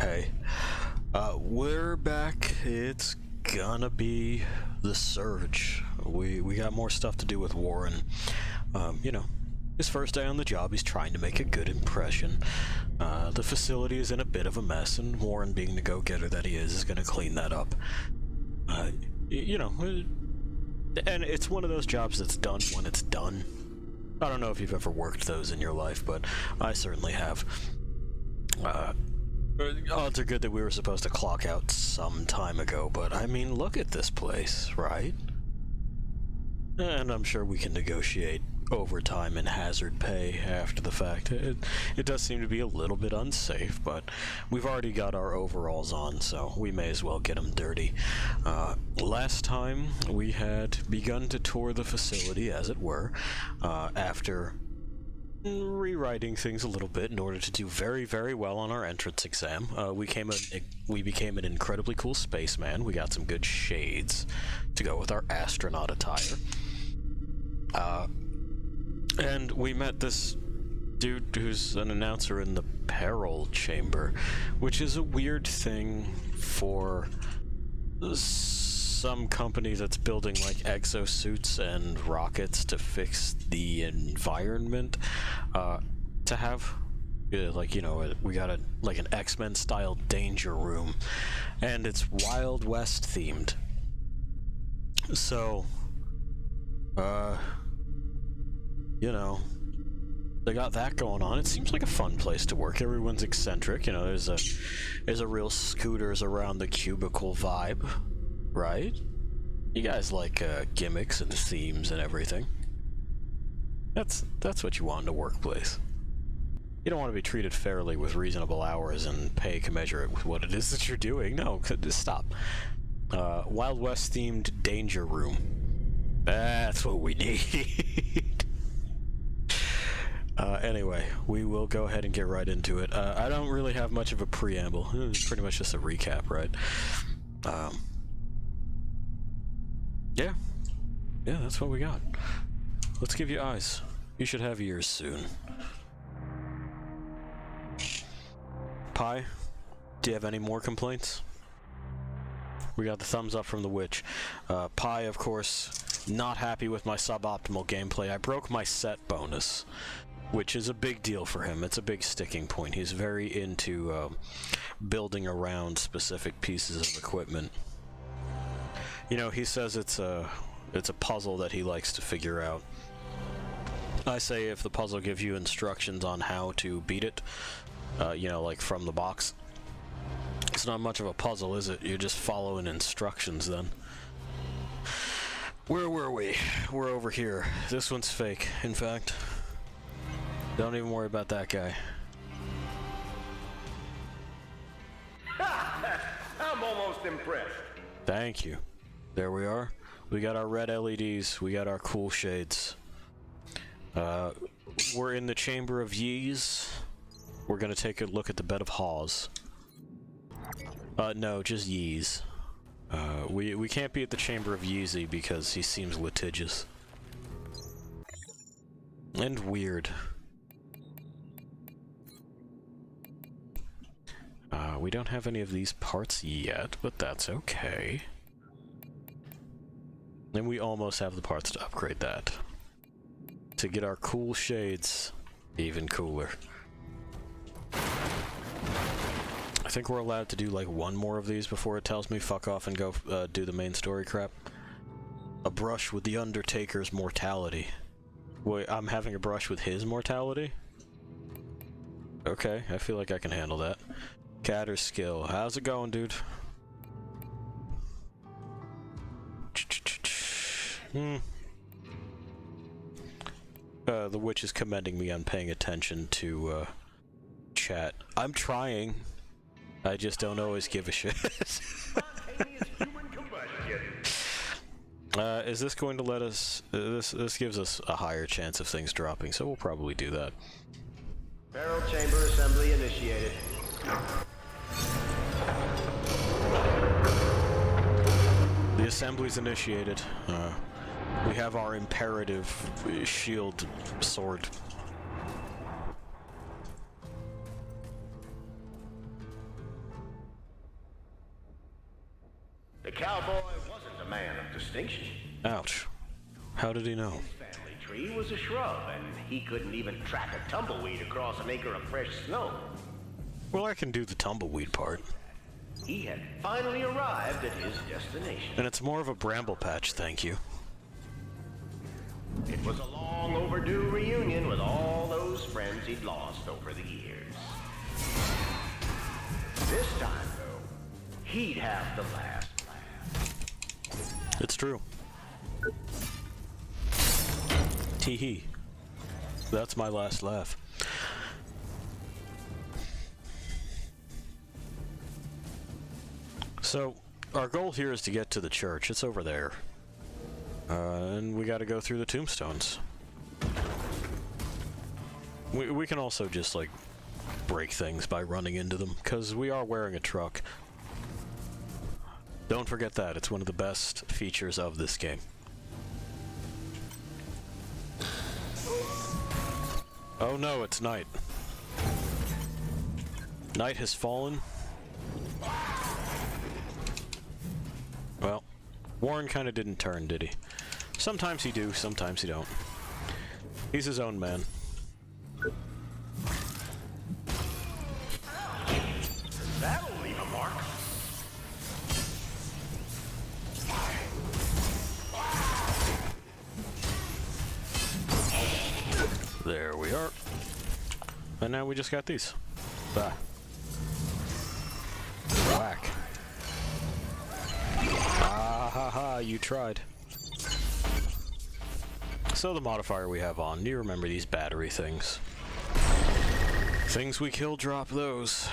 Hey, we're back. It's gonna be the Surge. We got more stuff to do with Warren. You know, his first day on the job, he's trying to make a good impression. The facility is in a bit of a mess, and Warren, being the go-getter that he is gonna clean that up. You know, and it's one of those jobs that's done when it's done. I don't know if you've ever worked those in your life, but I certainly have. Odds are good that we were supposed to clock out some time ago, but I mean, look at this place, right? And I'm sure we can negotiate overtime and hazard pay after the fact. It does seem to be a little bit unsafe, but we've already got our overalls on, so we may as well get them dirty. Last time, we had begun to tour the facility, as it were, after rewriting things a little bit in order to do very, very well on our entrance exam. We became an incredibly cool spaceman. We got some good shades to go with our astronaut attire. And we met this dude who's an announcer in the Parrot chamber, which is a weird thing for some company that's building like exosuits and rockets to fix the environment, to have like, you know, we got like an X-Men style danger room, and it's Wild West themed. So you know, they got that going on. It seems like a fun place to work. Everyone's eccentric, you know. There's a real scooters around the cubicle vibe, right? You guys like gimmicks and themes and everything. That's what you want in a workplace. You don't want to be treated fairly with reasonable hours and pay commensurate with what it is that you're doing. No, just stop. Wild West themed danger room. That's what we need. Anyway, we will go ahead and get right into it. I don't really have much of a preamble. It's pretty much just a recap, right? Yeah, that's what we got. Let's give you eyes. You should have ears soon. Pi, do you have any more complaints? We got the thumbs up from the witch. Pi, of course, not happy with my suboptimal gameplay. I broke my set bonus, which is a big deal for him. It's a big sticking point. He's very into building around specific pieces of equipment. You know, he says it's a puzzle that he likes to figure out. I say if the puzzle gives you instructions on how to beat it, you know, like from the box, it's not much of a puzzle, is it? You're just following instructions then. Where were we? We're over here. This one's fake, in fact. Don't even worry about that guy. I'm almost impressed. Thank you. There we are. We got our red LEDs. We got our cool shades. We're in the Chamber of Yees. We're gonna take a look at the Bed of Haws. No, just Yees. We can't be at the Chamber of Yeezy because he seems litigious. And weird. We don't have any of these parts yet, but that's okay. And we almost have the parts to upgrade that. To get our cool shades even cooler. I think we're allowed to do like one more of these before it tells me fuck off and go do the main story crap. A brush with the Undertaker's mortality. Wait, I'm having a brush with his mortality? Okay, I feel like I can handle that. Catter skill. How's it going, dude? The witch is commending me on paying attention to chat. I'm trying. I just don't always give a shit. Is this going to let us... This gives us a higher chance of things dropping, so we'll probably do that. Barrel chamber assembly initiated. The assembly's initiated. We have our imperative shield sword. The cowboy wasn't a man of distinction. Ouch. How did he know? His family tree was a shrub, and he couldn't even track a tumbleweed across an acre of fresh snow. Well, I can do the tumbleweed part. He had finally arrived at his destination. And it's more of a bramble patch, thank you. It was a long overdue reunion with all those friends he'd lost over the years. This time, though, he'd have the last laugh. It's true. Tee-hee. That's my last laugh. So, our goal here is to get to the church. It's over there. And we gotta go through the tombstones. We can also just, like, break things by running into them, because we are wearing a truck. Don't forget that. It's one of the best features of this game. Oh no, it's night. Night has fallen. Well, Warren kind of didn't turn, did he? Sometimes he do, sometimes he don't. He's his own man. That'll leave a mark. There we are. And now we just got these. Bah. Whack. Ah ha ha, you tried. So the modifier we have on, do you remember these battery things? Things we kill, drop those.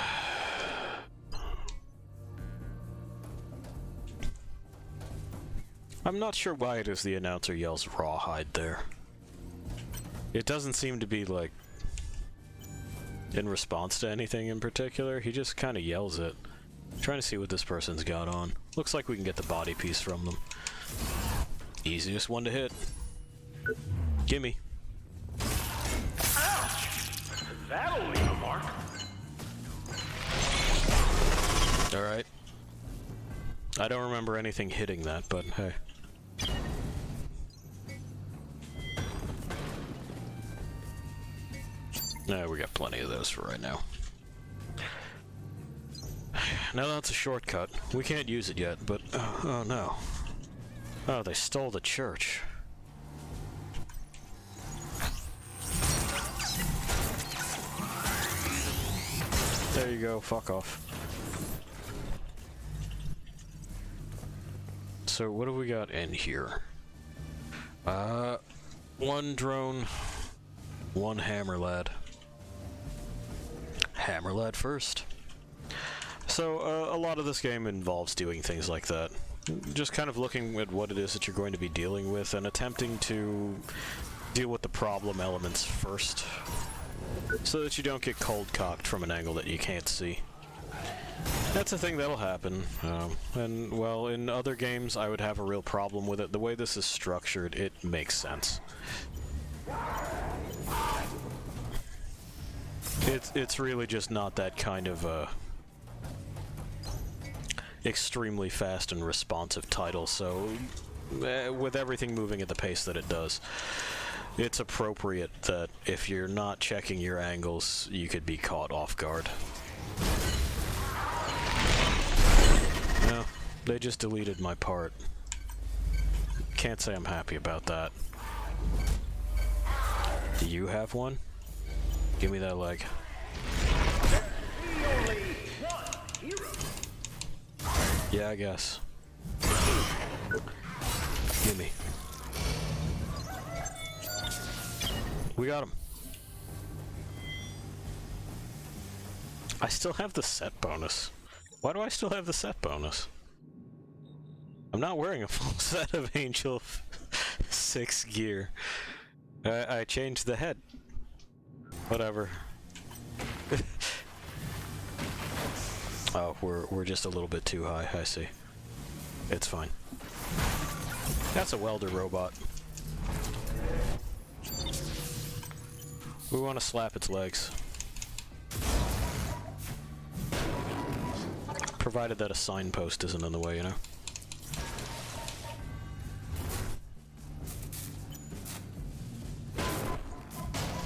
I'm not sure why it is the announcer yells rawhide there. It doesn't seem to be, like, in response to anything in particular. He just kind of yells it. I'm trying to see what this person's got on. Looks like we can get the body piece from them. Easiest one to hit. Gimme. Ouch! That'll leave a mark. Alright. I don't remember anything hitting that, but hey. No, we got plenty of those for right now. Now that's a shortcut. We can't use it yet, but... oh no. Oh, they stole the church. There you go, fuck off. So what do we got in here? One drone, one hammer lad. Hammer lad first. So a lot of this game involves doing things like that. Just kind of looking at what it is that you're going to be dealing with and attempting to deal with the problem elements first, so that you don't get cold-cocked from an angle that you can't see. That's a thing that'll happen, and, well, in other games I would have a real problem with it. The way this is structured, it makes sense. It's really just not that kind of, extremely fast and responsive title, so with everything moving at the pace that it does, it's appropriate that if you're not checking your angles, you could be caught off guard. No, they just deleted my part. Can't say I'm happy about that. Do you have one? Give me that leg. Only one hero. Yeah, I guess. Gimme. We got him. I still have the set bonus. Why do I still have the set bonus? I'm not wearing a full set of Angel 6 gear. I changed the head. Whatever. Oh, we're just a little bit too high, I see. It's fine. That's a welder robot. We want to slap its legs. Provided that a signpost isn't in the way, you know?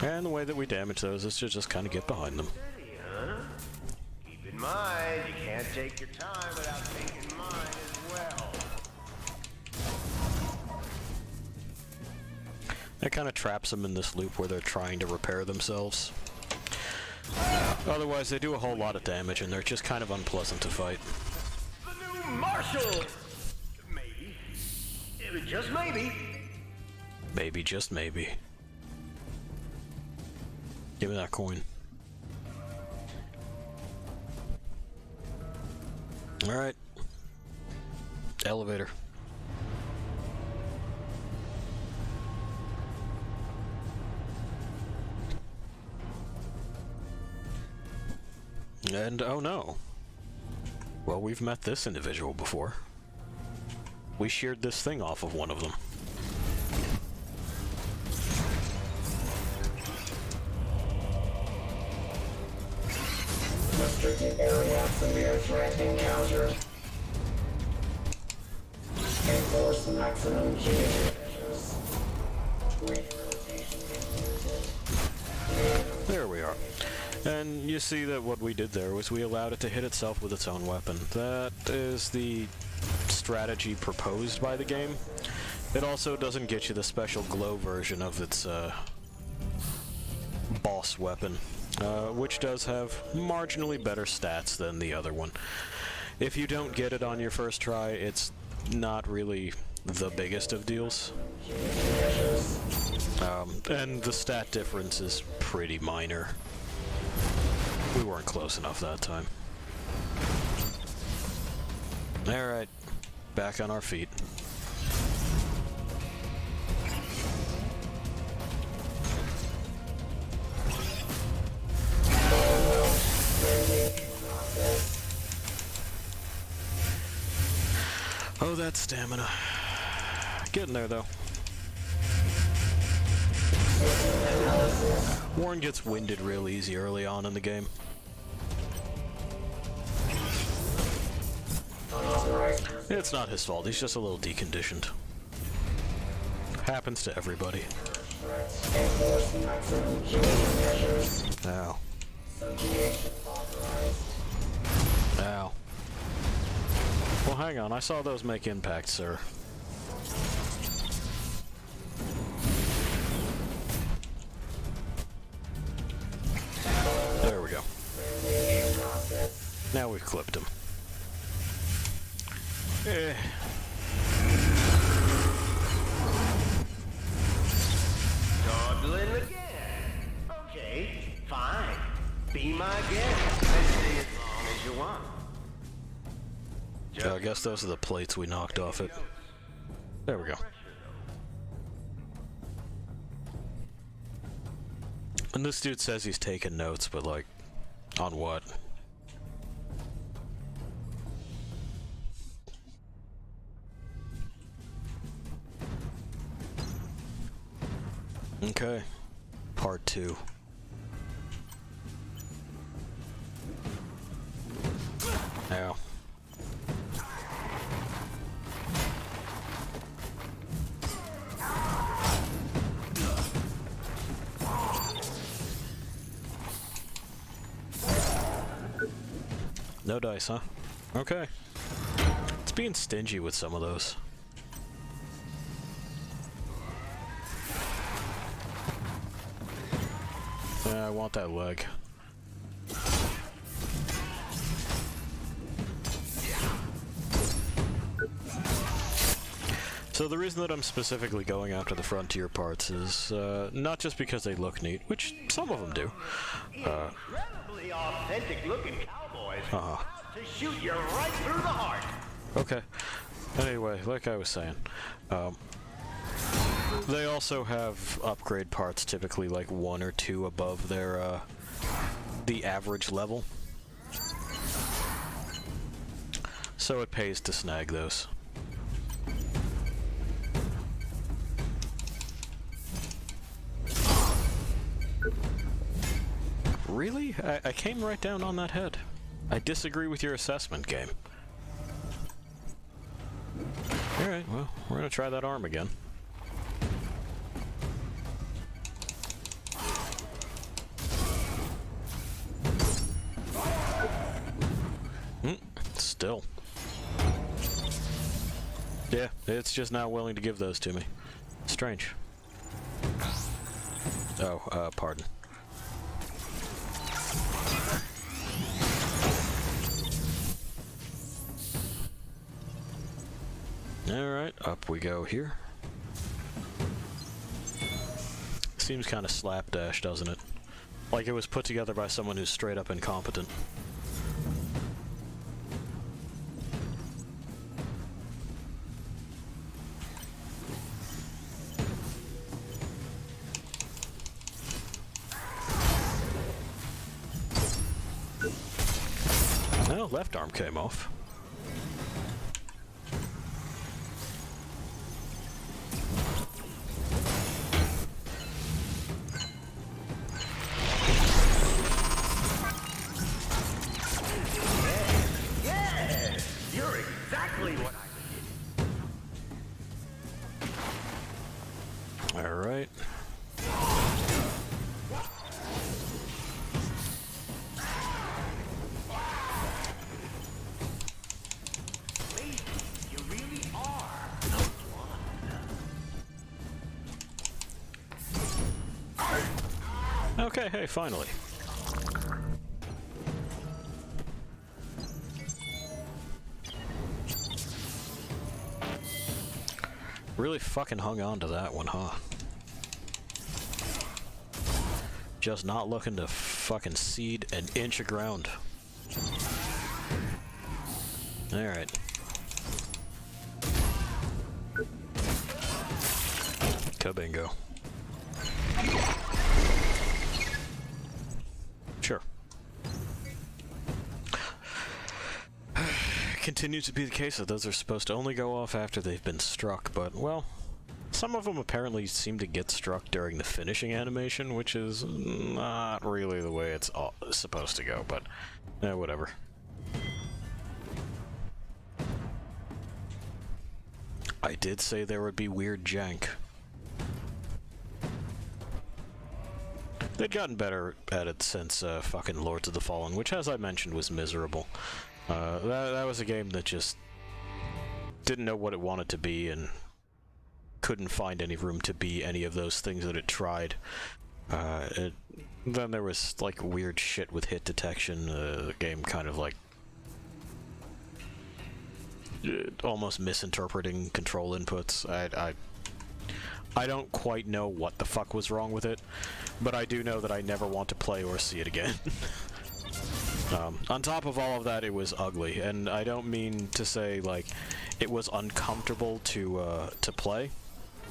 And the way that we damage those is to just kind of get behind them. Steady, huh? Keep in mind, you can't take your time without taking mine as well. That kind of traps them in this loop where they're trying to repair themselves. Otherwise, they do a whole lot of damage, and they're just kind of unpleasant to fight. The new Marshal! Maybe. Just maybe. Maybe, just maybe. Give me that coin. Alright. Elevator. And, oh no. Well, we've met this individual before. We sheared this thing off of one of them. Restricted area, severe threat encountered. Enforce maximum security measures. Rehabilitation implemented. There we are. And you see that what we did there was we allowed it to hit itself with its own weapon. That is the strategy proposed by the game. It also doesn't get you the special glow version of its boss weapon, which does have marginally better stats than the other one. If you don't get it on your first try, it's not really the biggest of deals. And the stat difference is pretty minor. We weren't close enough that time. Alright, back on our feet. Oh, that stamina. Getting there, though. Warren gets winded real easy early on in the game. It's not his fault, he's just a little deconditioned. Happens to everybody. Ow. Ow. Well, hang on, I saw those make impact, sir. There we go. Now we've clipped him. Dawdling again. Okay, fine. Be my guest. And stay as long as you want. I guess those are the plates we knocked off it. There we go. And this dude says he's taking notes, but like, on what? Okay. Part 2. Ow. No dice, huh? Okay. It's being stingy with some of those. Yeah, I want that leg. So the reason that I'm specifically going after the frontier parts is not just because they look neat, which some of them do. Incredibly authentic-looking cowboys Uh-huh. to shoot you right through the heart. Okay. Anyway, like I was saying, they also have upgrade parts typically like 1 or 2 above their the average level. So it pays to snag those. Really? I came right down on that head. I disagree with your assessment, game. Alright, well, we're gonna try that arm again. Still. Yeah, it's just not willing to give those to me. Strange. Oh, pardon. Alright, up we go here. Seems kind of slapdash, doesn't it? Like it was put together by someone who's straight up incompetent. Well, left arm came off. Alright. You really are. Okay, hey, finally. Really fucking hung on to that one, huh? Just not looking to fucking cede an inch of ground. Alright. Kabingo. Sure. Continues to be the case that those are supposed to only go off after they've been struck, but, well, some of them apparently seem to get struck during the finishing animation, which is not really the way it's supposed to go, but whatever. I did say there would be weird jank. They'd gotten better at it since fucking Lords of the Fallen, which, as I mentioned, was miserable. That was a game that just didn't know what it wanted to be and couldn't find any room to be any of those things that it tried. Then there was like weird shit with hit detection. The game kind of like almost misinterpreting control inputs. I don't quite know what the fuck was wrong with it, but I do know that I never want to play or see it again. On top of all of that, it was ugly, and I don't mean to say like it was uncomfortable to play.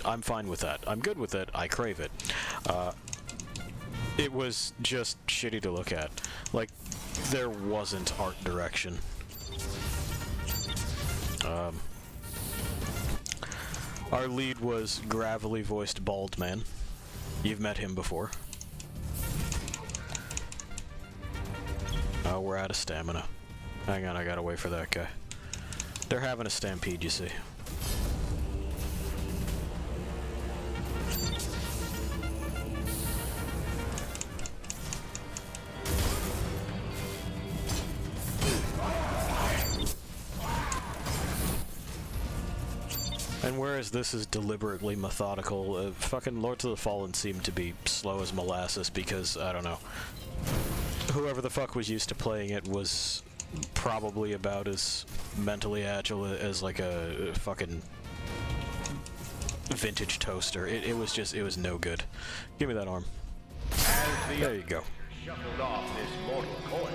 I'm fine with that. I'm good with it. I crave it. It was just shitty to look at. Like, there wasn't art direction. Our lead was gravelly voiced bald man. You've met him before. Oh, we're out of stamina. Hang on, I gotta wait for that guy. They're having a stampede, you see. And whereas this is deliberately methodical, fucking Lords of the Fallen seemed to be slow as molasses because, I don't know, whoever the fuck was used to playing it was probably about as mentally agile as like a fucking vintage toaster. It was no good. Give me that arm. There you go. Shuffled off this mortal coil.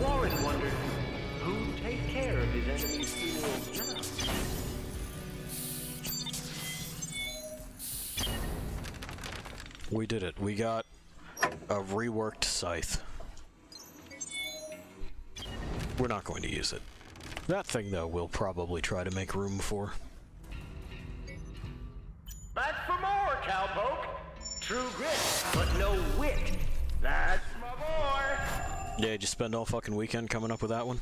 Warren wondered who'd take care of his enemy's funerals now. We did it. We got a reworked scythe. We're not going to use it. That thing, though, we'll probably try to make room for. Back for more, cowpoke. True grit, but no wit. That's my boy. Yeah, did you spend all fucking weekend coming up with that one?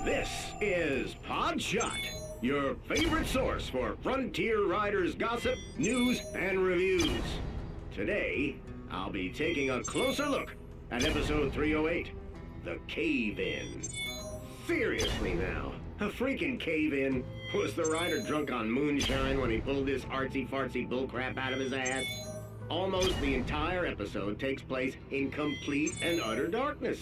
This is Podshot, your favorite source for Frontier Riders gossip, news, and reviews. Today, I'll be taking a closer look at episode 308, the cave-in. Seriously now, a freaking cave-in? Was the rider drunk on moonshine when he pulled this artsy-fartsy bullcrap out of his ass? Almost the entire episode takes place in complete and utter darkness.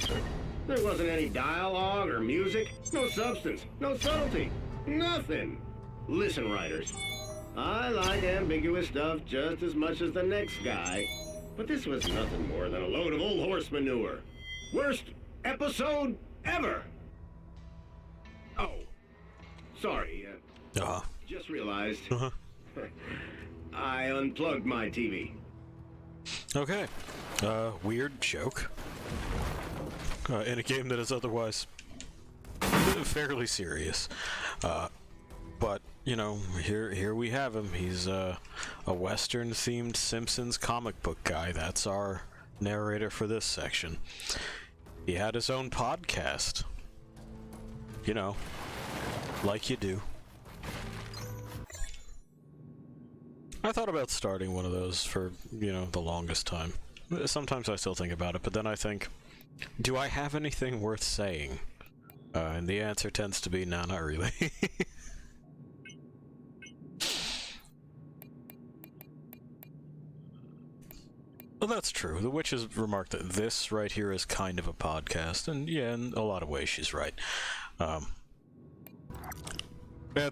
There wasn't any dialogue or music, no substance, no subtlety, nothing. Listen, writers, I like ambiguous stuff just as much as the next guy, but this was nothing more than a load of old horse manure. Worst episode ever! Oh, sorry, just realized I unplugged my TV. Okay. Weird joke. In a game that is otherwise fairly serious. But, you know, here we have him. He's a Western-themed Simpsons comic book guy. That's our narrator for this section. He had his own podcast. You know, like you do. I thought about starting one of those for, you know, the longest time. Sometimes I still think about it, but then I think, do I have anything worth saying? And the answer tends to be, nah, not really. Well, that's true. The witch has remarked that this right here is kind of a podcast, and yeah, in a lot of ways she's right. At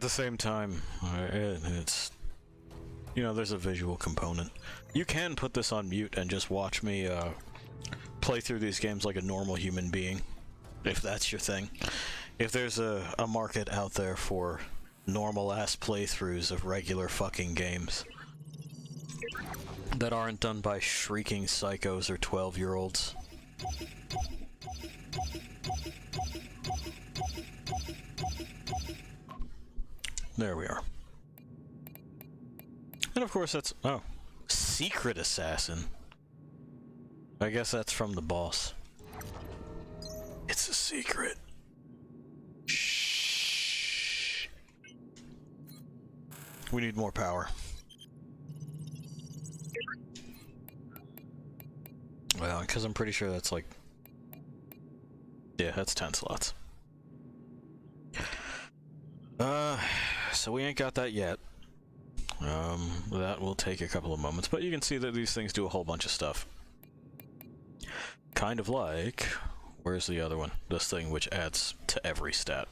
the same time, it's... You know, there's a visual component. You can put this on mute and just watch me play through these games like a normal human being, if that's your thing. If there's a market out there for normal-ass playthroughs of regular fucking games that aren't done by shrieking psychos or 12-year-olds. There we are. And of course that's... Oh. Secret Assassin. I guess that's from the boss. It's a secret. Shh. We need more power. Well, because I'm pretty sure that's like... Yeah, that's 10 slots. So we ain't got that yet. That will take a couple of moments, but you can see that these things do a whole bunch of stuff. Kind of like... Where's the other one? This thing which adds to every stat.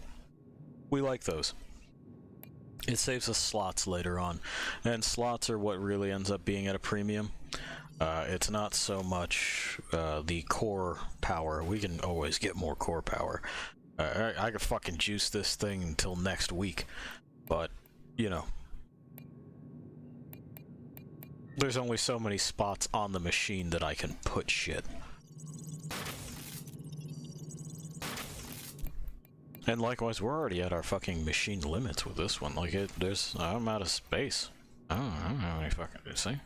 We like those. It saves us slots later on, and slots are what really ends up being at a premium. It's not so much the core power. We can always get more core power. I could fucking juice this thing until next week, but, you know, there's only so many spots on the machine that I can put shit. And likewise, we're already at our fucking machine limits with this one. Like, I'm out of space. I don't have any fucking... See?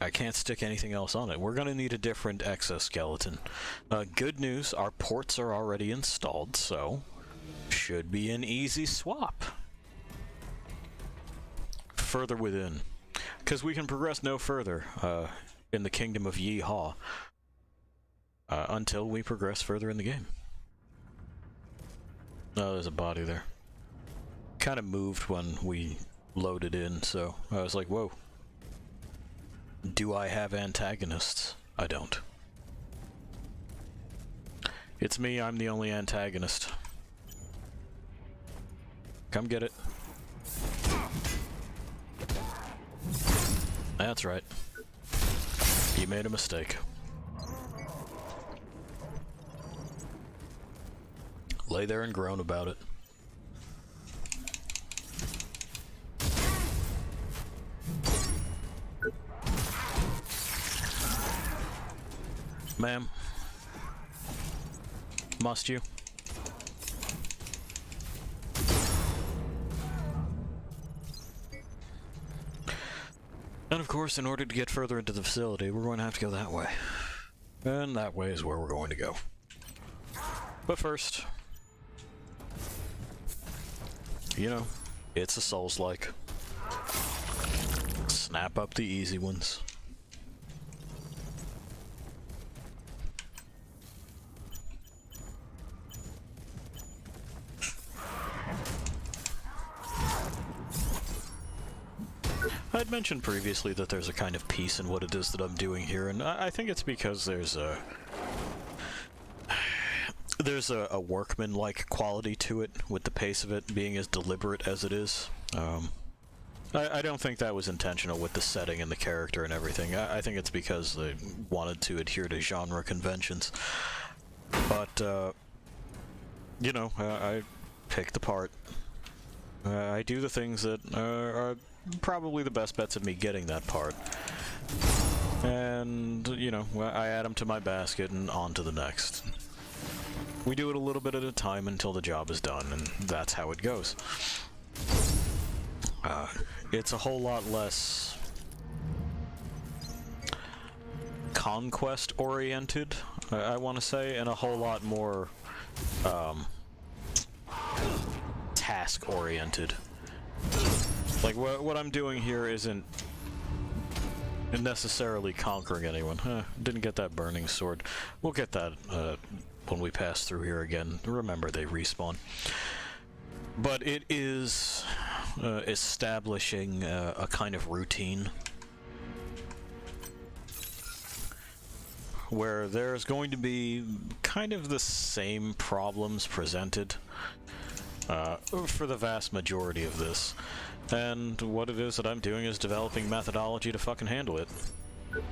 I can't stick anything else on it. We're gonna need a different exoskeleton. Good news, our ports are already installed, so should be an easy swap. Further within. Because we can progress no further in the kingdom of Yeehaw until we progress further in the game. Oh, there's a body there. Kind of moved when we loaded in, so I was like, whoa. Do I have antagonists? I don't. It's me, I'm the only antagonist. Come get it. That's right. You made a mistake. Lay there and groan about it. Ma'am, must you? And of course, in order to get further into the facility, we're going to have to go that way. And that way is where we're going to go. But first, you know, it's a Souls-like. Snap up the easy ones. I'd mentioned previously that there's a kind of peace in what it is that I'm doing here, and I think it's because there's a workman-like quality to it, with the pace of it being as deliberate as it is. I don't think that was intentional with the setting and the character and everything. I think it's because they wanted to adhere to genre conventions. But, you know, I pick the part. I do the things that are probably the best bets of me getting that part. And, you know, I add them to my basket and on to the next. We do it a little bit at a time until the job is done, and that's how it goes. It's a whole lot less conquest-oriented, I want to say, and a whole lot more task-oriented. Like, what I'm doing here isn't necessarily conquering anyone. Didn't get that burning sword. We'll get that when we pass through here again. Remember, they respawn. But it is establishing a kind of routine where there's going to be kind of the same problems presented for the vast majority of this. And what it is that I'm doing is developing methodology to fucking handle it.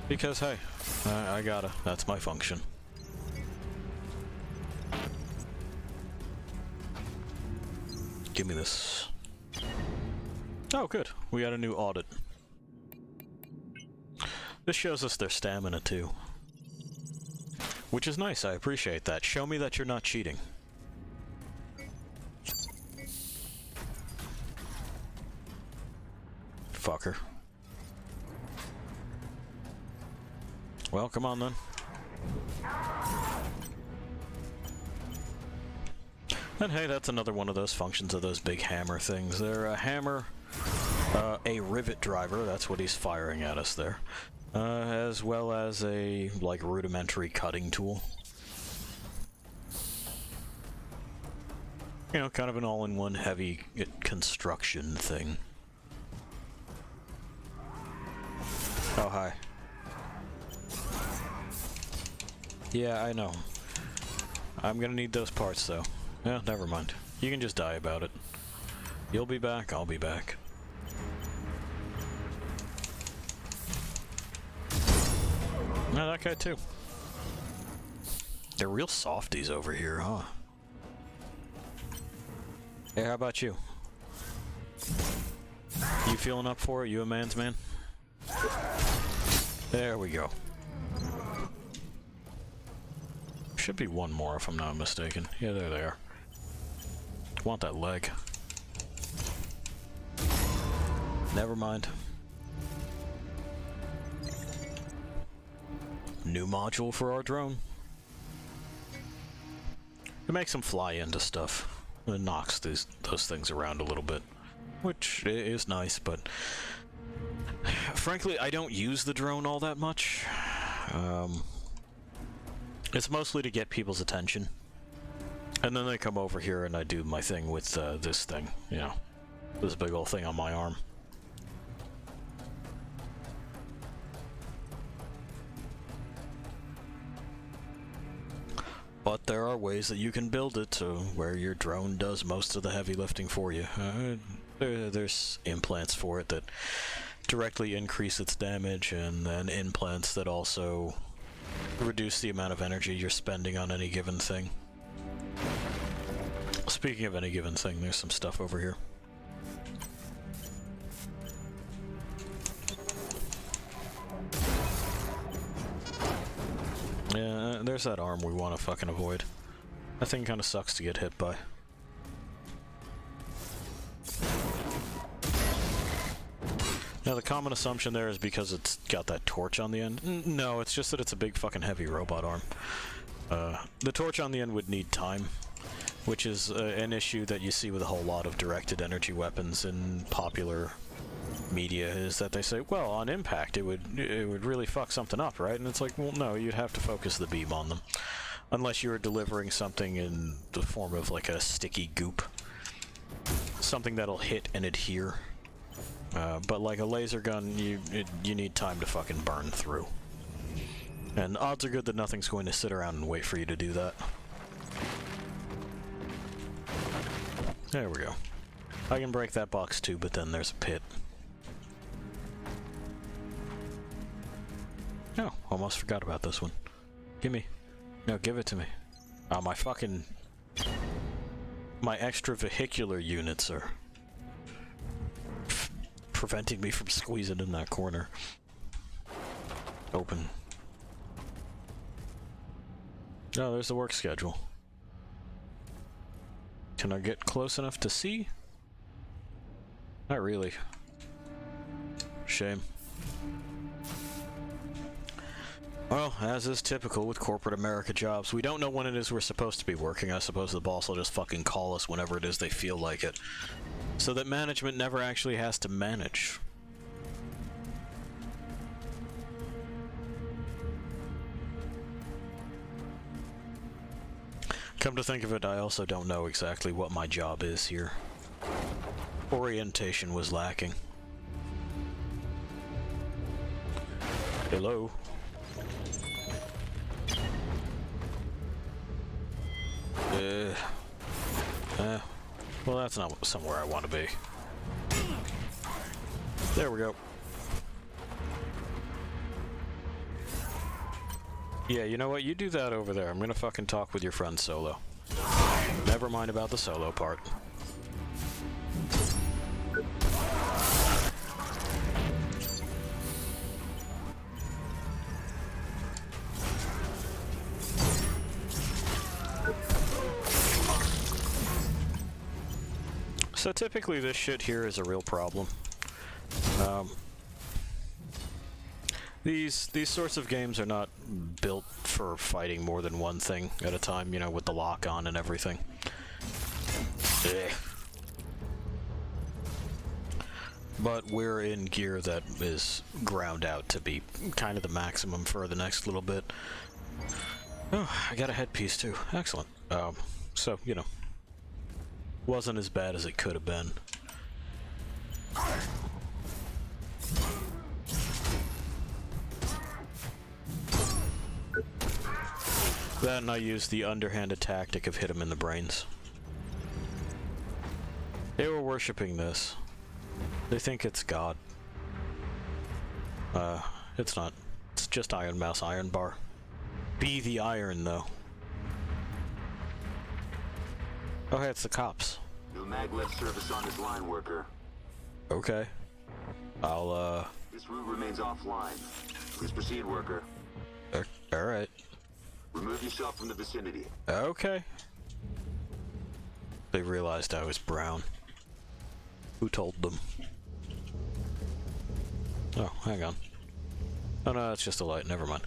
Because, hey, I gotta. That's my function. Give me this. Oh, good. We got a new audit. This shows us their stamina, too. Which is nice, I appreciate that. Show me that you're not cheating. Fucker. Well, come on then. And hey, that's another one of those functions of those big hammer things. They're a hammer, a rivet driver, that's what he's firing at us there, as well as a, like, rudimentary cutting tool. You know, kind of an all-in-one heavy construction thing. Oh, hi. Yeah, I know. I'm gonna need those parts, though. Yeah, never mind. You can just die about it. You'll be back, I'll be back. No, that guy too. They're real softies over here, huh? Hey, how about you? You feeling up for it? You a man's man? There we go. Should be one more if I'm not mistaken. Yeah, there they are. Want that leg. Never mind. New module for our drone. It makes them fly into stuff. It knocks those things around a little bit, which is nice, but frankly, I don't use the drone all that much. It's mostly to get people's attention. And then they come over here and I do my thing with this thing, you know. This big old thing on my arm. But there are ways that you can build it to where your drone does most of the heavy lifting for you. There's implants for it that directly increase its damage, and then implants that also reduce the amount of energy you're spending on any given thing. Speaking of any given thing, there's some stuff over here. Yeah, there's that arm we want to fucking avoid. That thing kind of sucks to get hit by. Now, the common assumption there is because it's got that torch on the end. No, it's just that it's a big fucking heavy robot arm. The torch on the end would need time, which is an issue that you see with a whole lot of directed energy weapons in popular media, is that they say, well, on impact it would really fuck something up, right? And it's like, well, no, you'd have to focus the beam on them. Unless you were delivering something in the form of like a sticky goop. Something that'll hit and adhere. But like a laser gun, you need time to fucking burn through. And odds are good that nothing's going to sit around and wait for you to do that. There we go. I can break that box too, but then there's a pit. Oh, almost forgot about this one. Gimme. No, give it to me. Oh, my fucking... My extravehicular units are... preventing me from squeezing in that corner. Open. Oh, there's the work schedule. Can I get close enough to see? Not really. Shame. Well, as is typical with corporate America jobs, we don't know when it is we're supposed to be working. I suppose the boss will just fucking call us whenever it is they feel like it. So that management never actually has to manage. Come to think of it, I also don't know exactly what my job is here. Orientation was lacking. Hello? Well, that's not somewhere I want to be. There we go. Yeah, you know what? You do that over there. I'm gonna fucking talk with your friend Solo. Never mind about the Solo part. So typically this shit here is a real problem. These sorts of games are not built for fighting more than one thing at a time, you know, with the lock on and everything. Ugh. But we're in gear that is ground out to be kind of the maximum for the next little bit. Oh, I got a headpiece too. Excellent. So, you know, wasn't as bad as it could have been. Then I used the underhanded tactic of hit him in the brains. They were worshipping this. They think it's God. It's not. It's just Iron Mouse Iron Bar. Be the iron, though. Oh, hey, it's the cops. No maglev service on this line, worker. Okay. I'll, This route remains offline. Please proceed, worker. Alright. Remove yourself from the vicinity. Okay. They realized I was brown. Who told them? Oh, hang on. Oh no, that's just a light, never mind.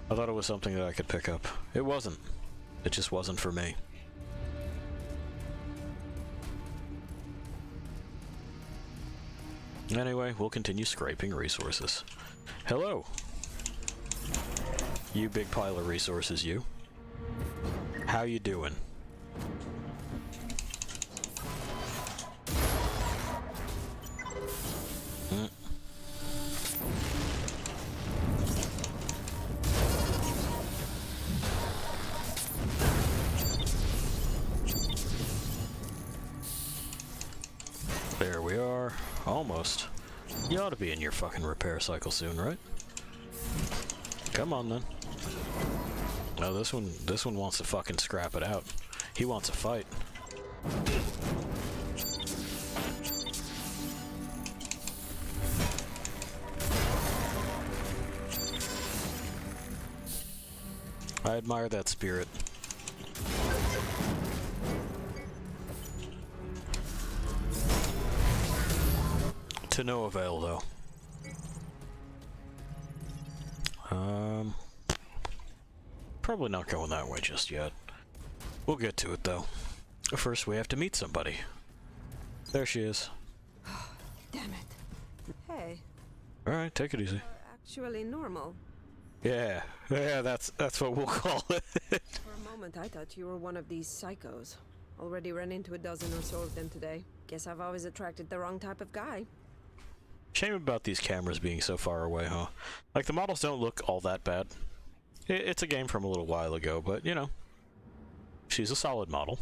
I thought it was something that I could pick up. It wasn't. It just wasn't for me. Anyway, we'll continue scraping resources. Hello! You big pile of resources, you. How you doing? There we are. Almost. You ought to be in your fucking repair cycle soon, right? Come on then. No, this one wants to fucking scrap it out. He wants a fight. I admire that spirit. To no avail, though. Probably not going that way just yet. We'll get to it, though. First, we have to meet somebody. There she is. Damn it. Hey, Alright, take it easy. actually normal. Yeah, that's what we'll call it. For a moment I thought you were one of these psychos. Already ran into a dozen or so of them today. Guess I've always attracted the wrong type of guy. Shame about these cameras being so far away, huh? Like, the models don't look all that bad. It's a game from a little while ago, but, you know, she's a solid model.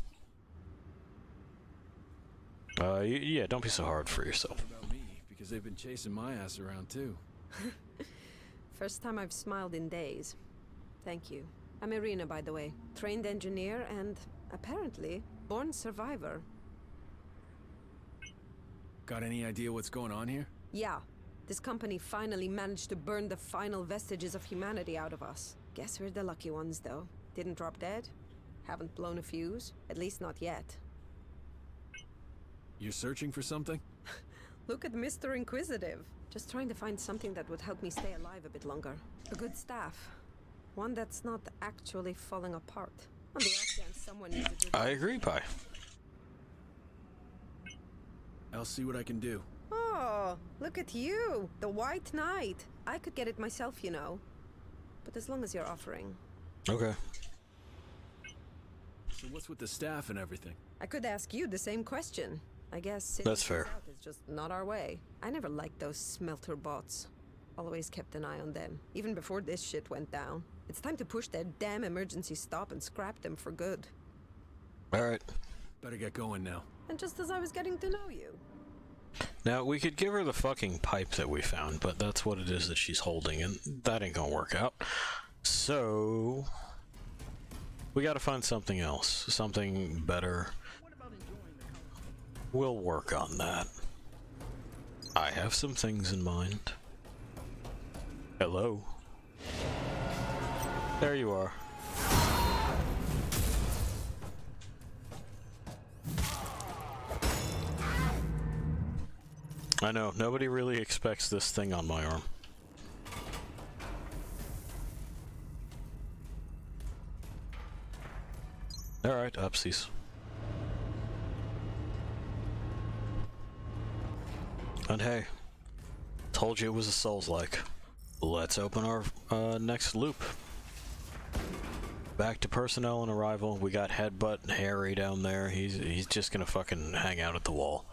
Yeah, don't be so hard for yourself. What about me? Because they've been chasing my ass around too. First time I've smiled in days. Thank you. I'm Irina, by the way. Trained engineer and, apparently, born survivor. Got any idea what's going on here? Yeah. This company finally managed to burn the final vestiges of humanity out of us. Guess we're the lucky ones, though. Didn't drop dead. Haven't blown a fuse. At least not yet. You're searching for something? Look at Mr. Inquisitive. Just trying to find something that would help me stay alive a bit longer. A good staff. One that's not actually falling apart. On the off chance someone needs a good... I agree, Pi. I'll see what I can do. Oh, look at you! The White Knight! I could get it myself, you know. But as long as you're offering. Okay. So what's with the staff and everything? I could ask you the same question. I guess That's fair. It's just not our way. I never liked those smelter bots. Always kept an eye on them, even before this shit went down. It's time to push that damn emergency stop and scrap them for good. Alright. Better get going now. And just as I was getting to know you. Now, we could give her the fucking pipe that we found, but that's what it is that she's holding, and that ain't gonna work out. So... we gotta find something else. Something better. We'll work on that. I have some things in mind. Hello. There you are. I know, nobody really expects this thing on my arm. Alright, upsies. And hey, told you it was a Souls-like. Let's open our next loop. Back to personnel and arrival. We got Headbutt and Harry down there. He's just gonna fucking hang out at the wall.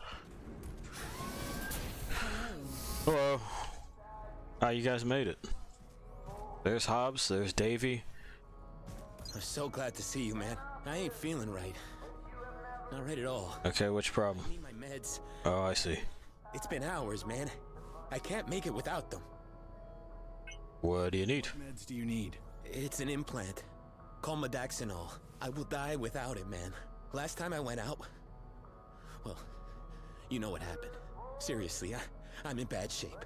Hello. You guys made it. There's Hobbs, there's Davey. I'm so glad to see you, man. I ain't feeling right. Not right at all. Okay, which problem? I need my meds. Oh, I see. It's been hours, man. I can't make it without them. What do you need? What meds do you need? It's an implant. Called Modaxinol. I will die without it, man. Last time I went out... well, you know what happened. Seriously, I'm in bad shape.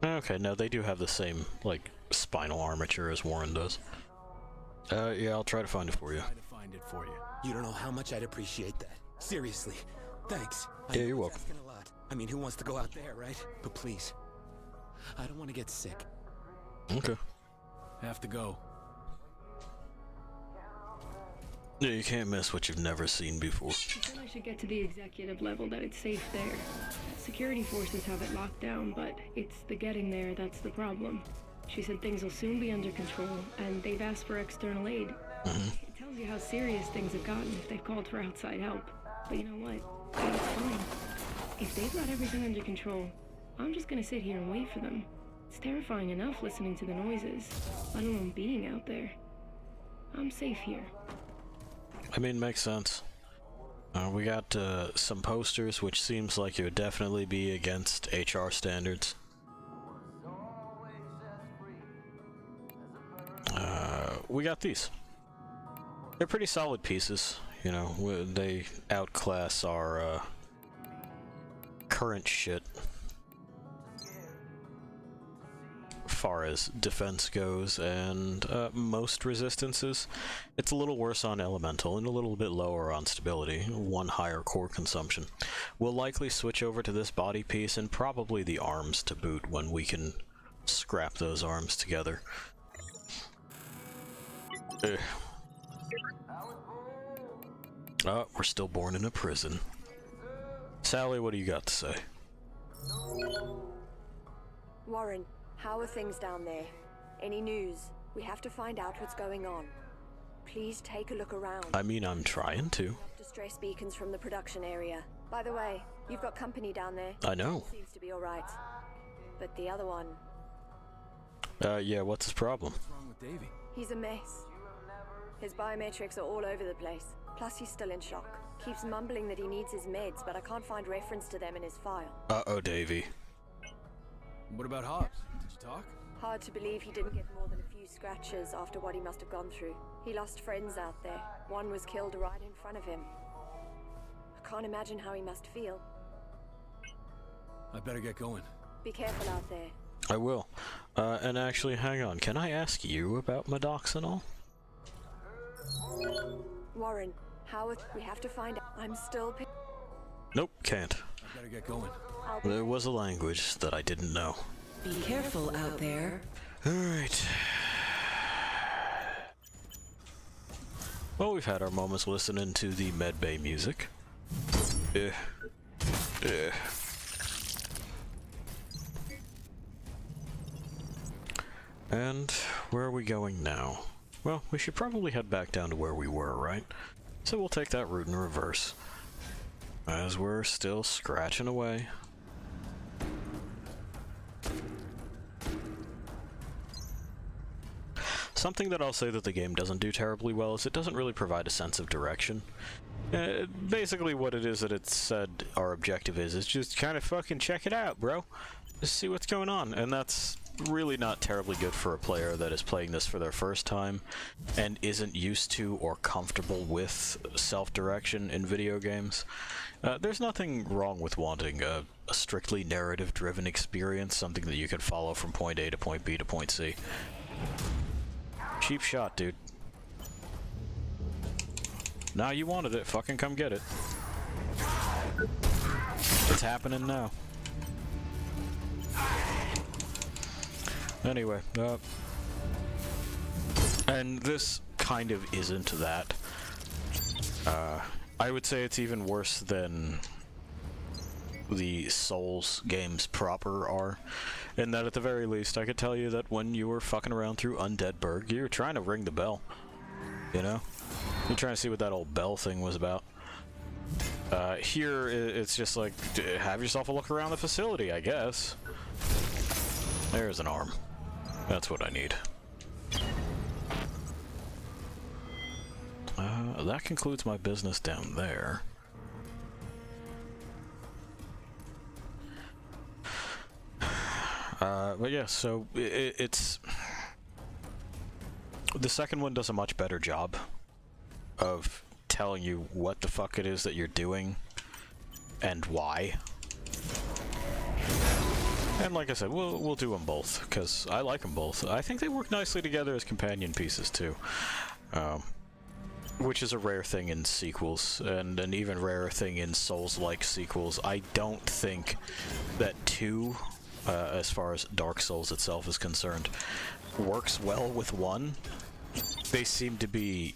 Okay, no, they do have the same, like, spinal armature as Warren does. Yeah, I'll try to find it for you. Try to find it for you. You don't know how much I'd appreciate that. Seriously. Thanks. Yeah, you're welcome. Asking a lot. I mean, who wants to go out there, right? But please. I don't want to get sick. Okay. Have to go. Yeah, you can't miss what you've never seen before. I feel I should get to the executive level that it's safe there. Security forces have it locked down, but it's the getting there that's the problem. She said things will soon be under control, and they've asked for external aid. It tells you how serious things have gotten if they've called for outside help. But you know what? That's fine. If they've got everything under control, I'm just gonna sit here and wait for them. It's terrifying enough listening to the noises, let alone being out there. I'm safe here. I mean, makes sense. We got some posters, which seems like it would definitely be against HR standards. We got these. They're pretty solid pieces, you know. They outclass our current shit. Far as defense goes, and most resistances. It's a little worse on elemental and a little bit lower on stability, one higher core consumption. We'll likely switch over to this body piece and probably the arms to boot when we can scrap those arms together. Oh, we're still born in a prison. Sally, what do you got to say? Warren, how are things down there? Any news? We have to find out what's going on. Please take a look around. I mean, I'm trying to. Distress beacons from the production area. By the way, You've got company down there. I know. Seems to be alright. But the other one, Yeah, what's his problem? What's wrong with Davy? he's a mess. His biometrics are all over the place. Plus he's still in shock. Keeps mumbling that he needs his meds, but I can't find reference to them in his file. Uh-oh, Davy. What about Hobbs? Did you talk? Hard to believe he didn't get more than a few scratches after what he must have gone through. He lost friends out there. One was killed right in front of him. I can't imagine how he must feel. I better get going. Be careful out there. I will. And actually, hang on. Can I ask you about Medoxinol? Warren, we have to find out. I'm still Nope, can't. I better get going. There was a language that I didn't know. Be careful out there. Alright. Well, we've had our moments listening to the medbay music. And where are we going now? Well, we should probably head back down to where we were, right? So we'll take that route in reverse. As we're still scratching away. Something that I'll say that the game doesn't do terribly well is it doesn't really provide a sense of direction. Basically what it is that it said our objective is just kind of fucking check it out, bro. Just see what's going on, and that's really not terribly good for a player that is playing this for their first time and isn't used to or comfortable with self-direction in video games. There's nothing wrong with wanting a strictly narrative-driven experience, something that you can follow from point A to point B to point C. Cheap shot, dude. Now you wanted it, fucking come get it. It's happening now. Anyway, and this kind of isn't that. I would say it's even worse than the Souls games proper are, in that at the very least I could tell you that when you were fucking around through Undeadburg, you were trying to ring the bell, you know? You're trying to see what that old bell thing was about. Here, it's just like, have yourself a look around the facility, I guess. There's an arm. That's what I need. That concludes my business down there. But yeah, so it's... The second one does a much better job of telling you what the fuck it is that you're doing and why. And like I said, we'll do them both, because I like them both. I think they work nicely together as companion pieces, too. Which is a rare thing in sequels, and an even rarer thing in Souls-like sequels. I don't think that 2, as far as Dark Souls itself is concerned, works well with 1. They seem to be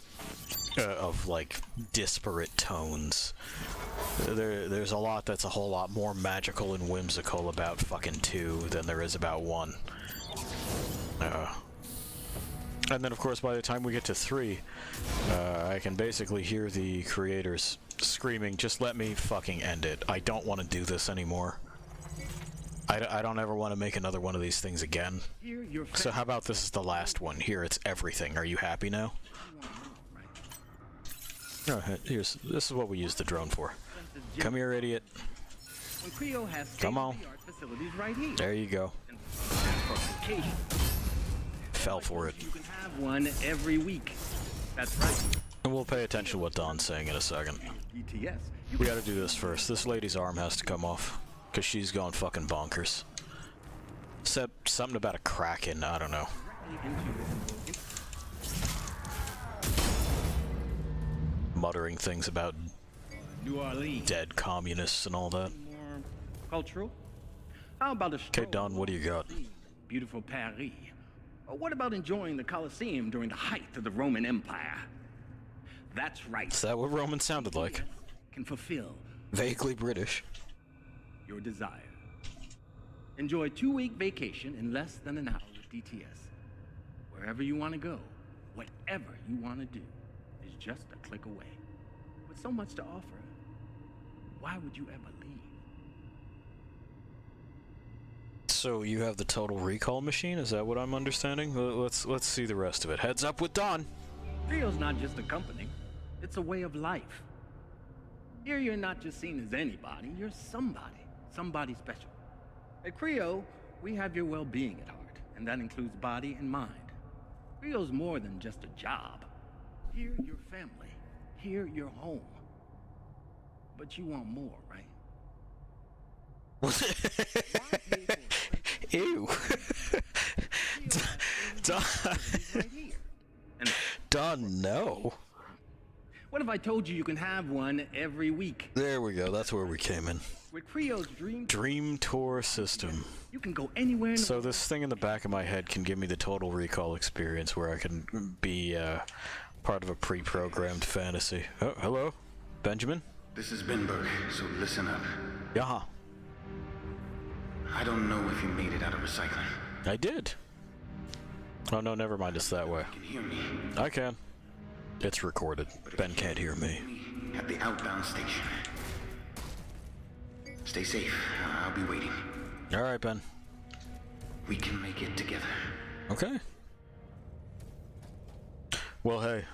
of, like, disparate tones. There's a lot that's a whole lot more magical and whimsical about fucking 2 than there is about 1. And then, of course, by the time we get to 3, I can basically hear the creators screaming, just let me fucking end it. I don't want to do this anymore. I don't ever want to make another one of these things again. So how about this is the last one? Here, it's everything. Are you happy now? Oh, this is what we use the drone for. Come here, idiot. Come on. There you go. Fell for it. You can have one every week. That's right. And we'll pay attention to what Don's saying in a second. DTS. We gotta do this first. This lady's arm has to come off, because she's gone fucking bonkers. Said something about a kraken, I don't know. Muttering things about New Orleans. dead communists and all that. More cultural. How about a Okay, Don, what do you got? beautiful Paris? Or what about enjoying the Colosseum during the height of the Roman Empire? That's right. Is that what Roman sounded like? Can fulfill Vaguely British. your desire. Enjoy a 2-week vacation in less than an hour with DTS. Wherever you want to go, whatever you want to do, is just a click away. With so much to offer, why would you ever leave? So you have the total recall machine? Is that what I'm understanding? Let's see the rest of it. Heads up with Don. Crio's not just a company. It's a way of life. Here you're not just seen as anybody, you're somebody. Somebody special. At Crio, we have your well-being at heart, and that includes body and mind. Crio's more than just a job. Here, your family. Here, your home. But you want more, right? Ew. Don, no. What if I told you can have one every week? There we go. That's where we came in. With Crio's Dream Tour system. You can go anywhere in the So this thing in the back of my head can give me the total recall experience where I can be part of a pre-programmed fantasy. Oh, hello, Benjamin. This is Benberg, so listen up. Yeah. I don't know if you made it out of recycling. I did. Oh no, never mind. It's that way. You can hear me. I can. It's recorded. Ben can't hear me. At the outbound station. Stay safe. I'll be waiting. All right, Ben. We can make it together. Okay. Well, hey,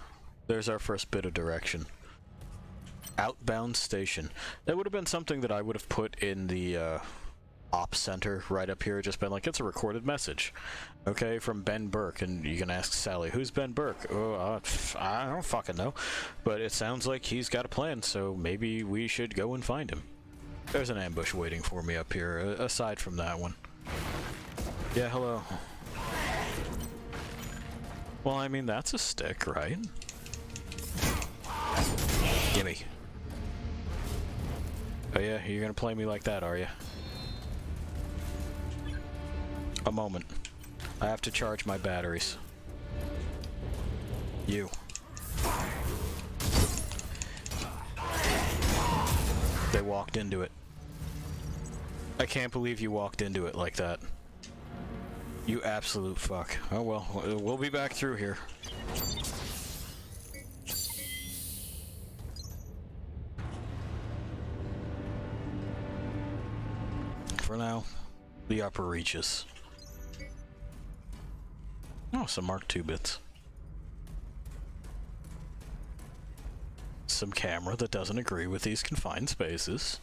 there's our first bit of direction. Outbound station. That would have been something that I would have put in the op center right up here. Just been like, it's a recorded message. Okay, from Ben Burke. And you can ask Sally, who's Ben Burke? Oh, I don't fucking know. But it sounds like he's got a plan, so maybe we should go and find him. There's an ambush waiting for me up here, aside from that one. Yeah, hello. Well, I mean, that's a stick, right? Gimme. Oh yeah, you're gonna play me like that, are you? A moment. I have to charge my batteries. You. They walked into it. I can't believe you walked into it like that. You absolute fuck. Oh well, we'll be back through here. For now, the upper reaches. Oh, some Mark II bits. Some camera that doesn't agree with these confined spaces.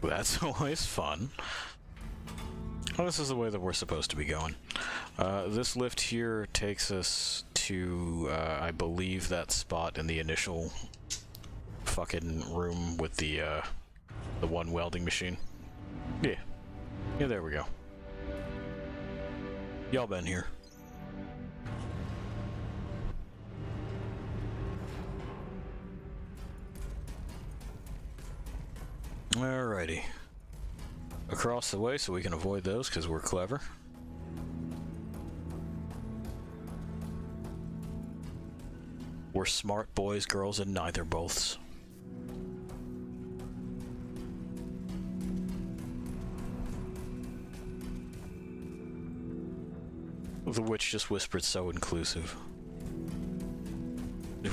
That's always fun. Oh, this is the way that we're supposed to be going. This lift here takes us to, I believe, that spot in the initial fucking room with the one welding machine. Yeah. Yeah, there we go. Y'all been here. Alrighty. Across the way so we can avoid those because we're clever. We're smart boys, girls, and neither boths. The witch just whispered so inclusive.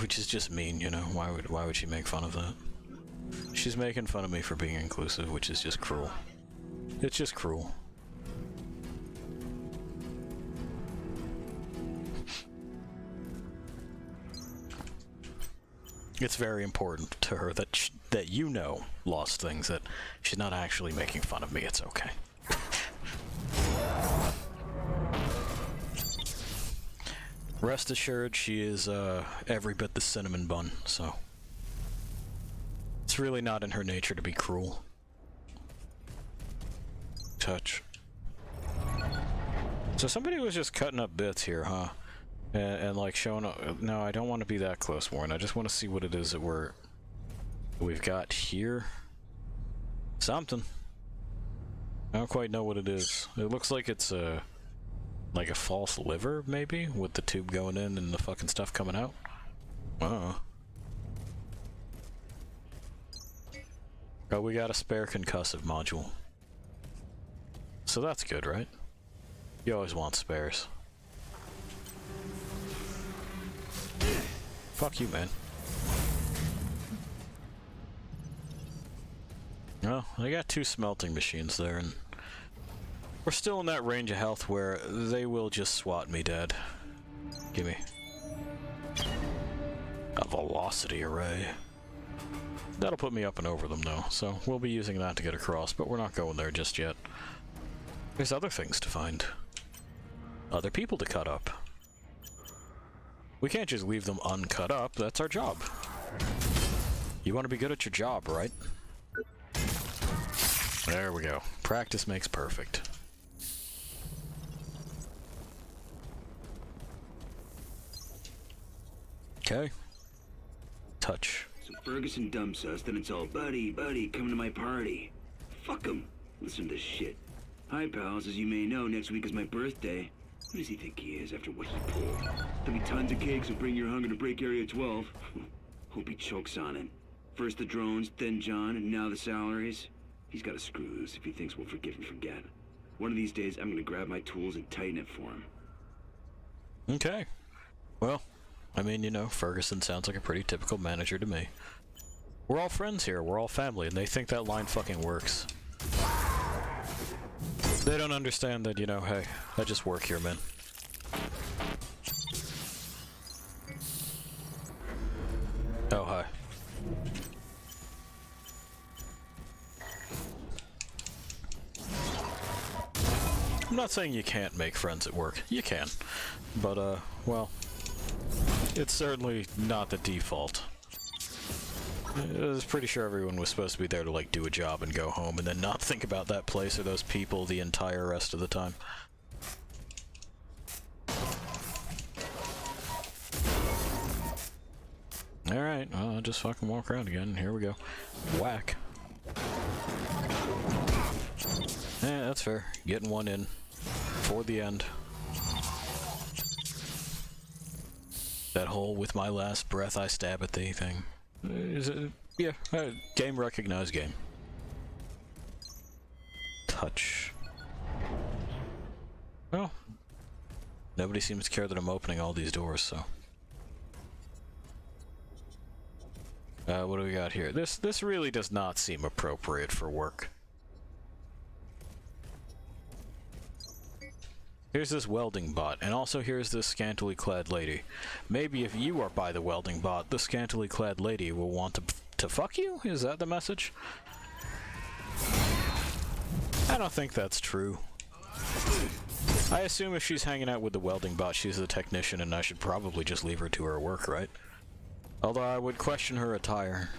Which is just mean, you know? Why would she make fun of that? She's making fun of me for being inclusive, which is just cruel. It's just cruel. It's very important to her that that you know, Lost Things, that she's not actually making fun of me. It's okay. Rest assured, she is every bit the cinnamon bun, so it's really not in her nature to be cruel. Touch. So somebody was just cutting up bits here, huh? And like showing up. No, I don't want to be that close, Warren. I just want to see what it is that we've got here. Something. I don't quite know what it is. It looks like it's like a false liver, maybe, with the tube going in and the fucking stuff coming out. Oh, we got a spare concussive module. So that's good, right? You always want spares. Fuck you, man. Well, I got 2 smelting machines there, and We're still in that range of health where they will just swat me dead. Gimme. A velocity array. That'll put me up and over them though, so we'll be using that to get across, but we're not going there just yet. There's other things to find. Other people to cut up. We can't just leave them uncut up, that's our job. You want to be good at your job, right? There we go. Practice makes perfect. Okay. Touch. So Ferguson dumps us, then it's all, buddy, come to my party. Fuck him. Listen to this shit. Hi, pals. As you may know, next week is my birthday. Who does he think he is after what he pulled? There'll be tons of cakes and bring your hunger to break Area 12. Hope he chokes on it. First the drones, then John, and now the salaries. He's got to screw loose if he thinks we'll forgive and forget. One of these days, I'm gonna grab my tools and tighten it for him. Okay. Well, I mean, you know, Ferguson sounds like a pretty typical manager to me. We're all friends here, we're all family, and they think that line fucking works. They don't understand that, you know, hey, I just work here, man. Oh, hi. I'm not saying you can't make friends at work. You can. But, well, it's certainly not the default. I was pretty sure everyone was supposed to be there to, like, do a job and go home and then not think about that place or those people the entire rest of the time. Alright, well, I'll just fucking walk around again. Here we go. Whack. Yeah, that's fair. Getting one in. For the end. That whole with my last breath I stab at thee thing. Is it? Yeah, game recognized game. Touch. Well, nobody seems to care that I'm opening all these doors, so. What do we got here? This really does not seem appropriate for work. Here's this welding bot, and also here's this scantily clad lady. Maybe if you are by the welding bot, the scantily clad lady will want to fuck you? Is that the message? I don't think that's true. I assume if she's hanging out with the welding bot, she's the technician, and I should probably just leave her to her work, right? Although I would question her attire.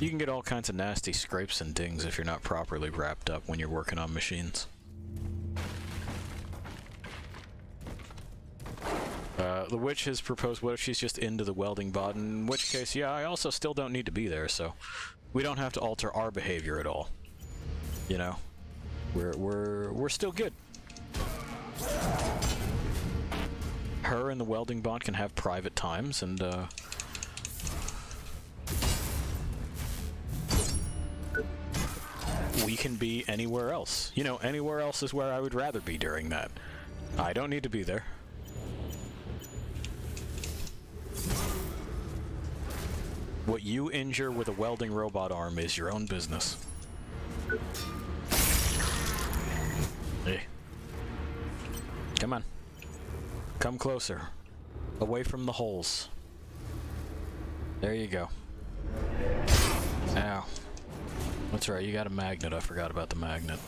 You can get all kinds of nasty scrapes and dings if you're not properly wrapped up when you're working on machines. The witch has proposed, what if she's just into the welding bot, in which case, yeah, I also still don't need to be there, so we don't have to alter our behavior at all. You know? We're still good. Her and the welding bot can have private times, and, we can be anywhere else. You know, anywhere else is where I would rather be during that. I don't need to be there. What you injure with a welding robot arm is your own business. Hey. Come on. Come closer. Away from the holes. There you go. Ow. That's right, you got a magnet. I forgot about the magnet.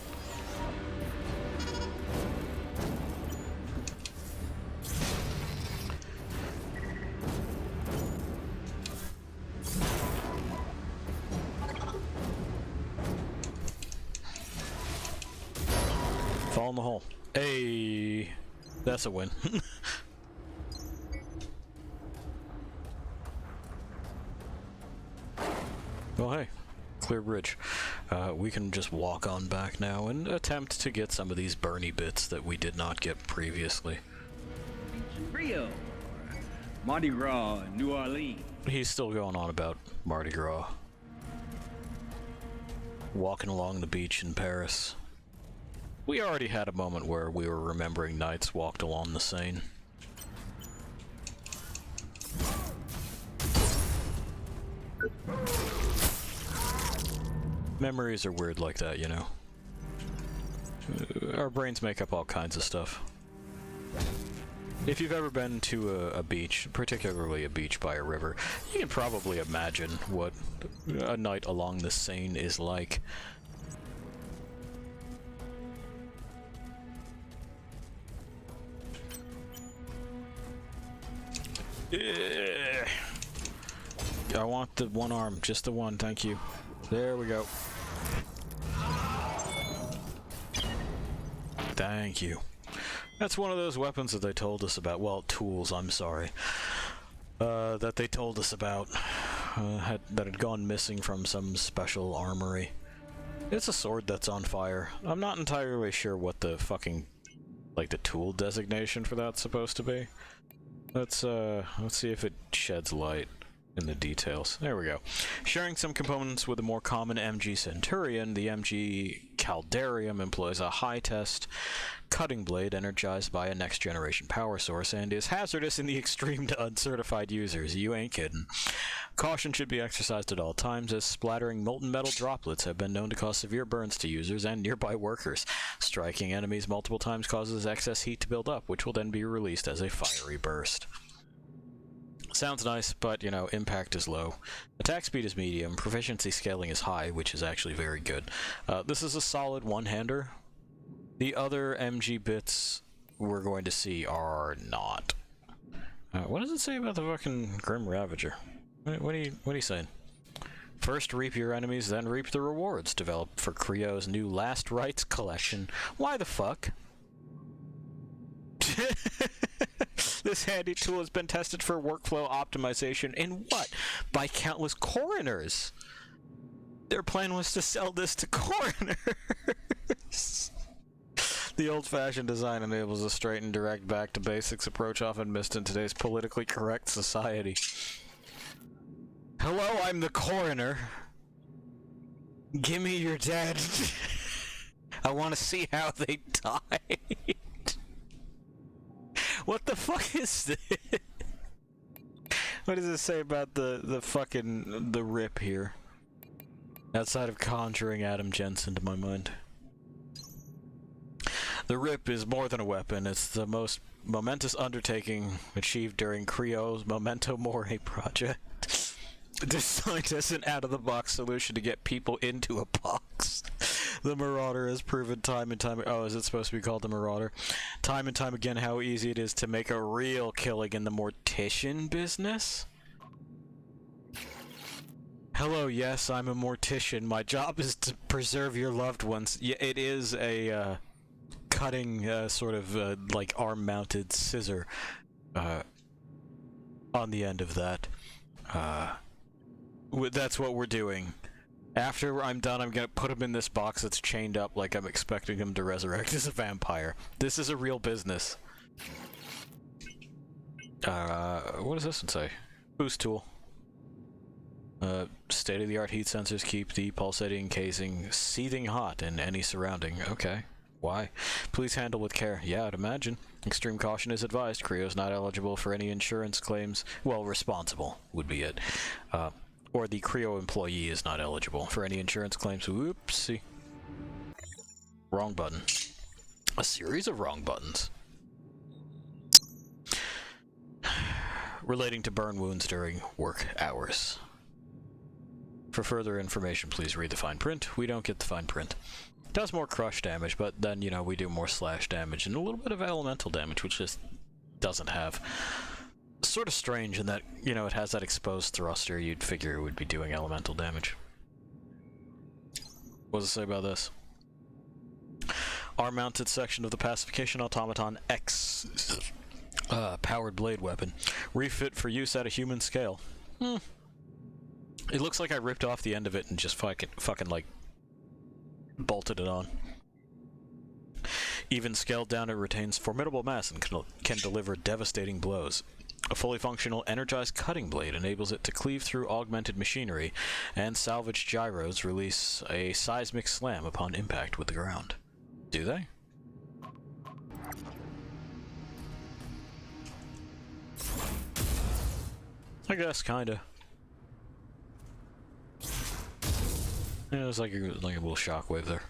Fall in the hole. Hey, that's a win. Well, hey, clear bridge. We can just walk on back now and attempt to get some of these Bernie bits that we did not get previously. Rio, Mardi Gras, New Orleans. He's still going on about Mardi Gras. Walking along the beach in Paris. We already had a moment where we were remembering nights walked along the Seine. Memories are weird like that, you know. our brains make up all kinds of stuff. If you've ever been to a beach, particularly a beach by a river, you can probably imagine what a night along the Seine is like. I want the one arm, just the one, thank you. There we go. Thank you. That's one of those weapons that they told us about. Well, tools, I'm sorry. That they told us about. That had gone missing from some special armory. It's a sword that's on fire. I'm not entirely sure what the fucking, like, the tool designation for that's supposed to be. Let's see if it sheds light in the details. There we go. Sharing some components with the more common MG Centurion, the MG Caldarium employs a high-test cutting blade energized by a next-generation power source and is hazardous in the extreme to uncertified users. You ain't kidding. Caution should be exercised at all times, as splattering molten metal droplets have been known to cause severe burns to users and nearby workers. Striking enemies multiple times causes excess heat to build up, which will then be released as a fiery burst. Sounds nice, but, you know, impact is low. Attack speed is medium, proficiency scaling is high, which is actually very good. This is a solid one-hander. The other MG bits we're going to see are not. What does it say about the fucking Grim Ravager? What are you saying? First reap your enemies, then reap the rewards. Developed for Creo's new Last Rites collection. Why the fuck? This handy tool has been tested for workflow optimization in what? By countless coroners. Their plan was to sell this to coroners. The old-fashioned design enables a straight and direct back-to-basics approach often missed in today's politically correct society. Hello, I'm the coroner. Give me your dead. I want to see how they died. What the fuck is this? What does it say about the fucking the rip here? Outside of conjuring Adam Jensen to my mind. The rip is more than a weapon. It's the most momentous undertaking achieved during Creo's Memento Mori project. Designed as an out-of-the-box solution to get people into a box. The Marauder has proven time and time... Oh, is it supposed to be called the Marauder? Time and time again how easy it is to make a real killing in the mortician business? Hello, yes, I'm a mortician. My job is to preserve your loved ones. Yeah, it is a, cutting, sort of, like, arm-mounted scissor, on the end of that. That's what we're doing. After I'm done, I'm gonna put him in this box that's chained up like I'm expecting him to resurrect as a vampire. This is a real business. What does this one say? Boost tool. State-of-the-art heat sensors keep the pulsating casing seething hot in any surrounding. Okay. Why? Please handle with care. Yeah, I'd imagine. Extreme caution is advised. Creo's not eligible for any insurance claims. Well, responsible would be it. Or the Creo employee is not eligible for any insurance claims. Whoopsie. Wrong button. A series of wrong buttons. Relating to burn wounds during work hours. For further information, please read the fine print. We don't get the fine print. It does more crush damage, but then, you know, we do more slash damage and a little bit of elemental damage, which just doesn't have... Sort of strange in that, you know, it has that exposed thruster. You'd figure it would be doing elemental damage. What does it say about this? Arm-mounted section of the Pacification Automaton X powered blade weapon. Refit for use at a human scale. It looks like I ripped off the end of it and just fucking like bolted it on. Even scaled down, it retains formidable mass and can deliver devastating blows. A fully functional, energized cutting blade enables it to cleave through augmented machinery, and salvaged gyros release a seismic slam upon impact with the ground. Do they? I guess, kinda. Yeah, it was like a little shockwave there.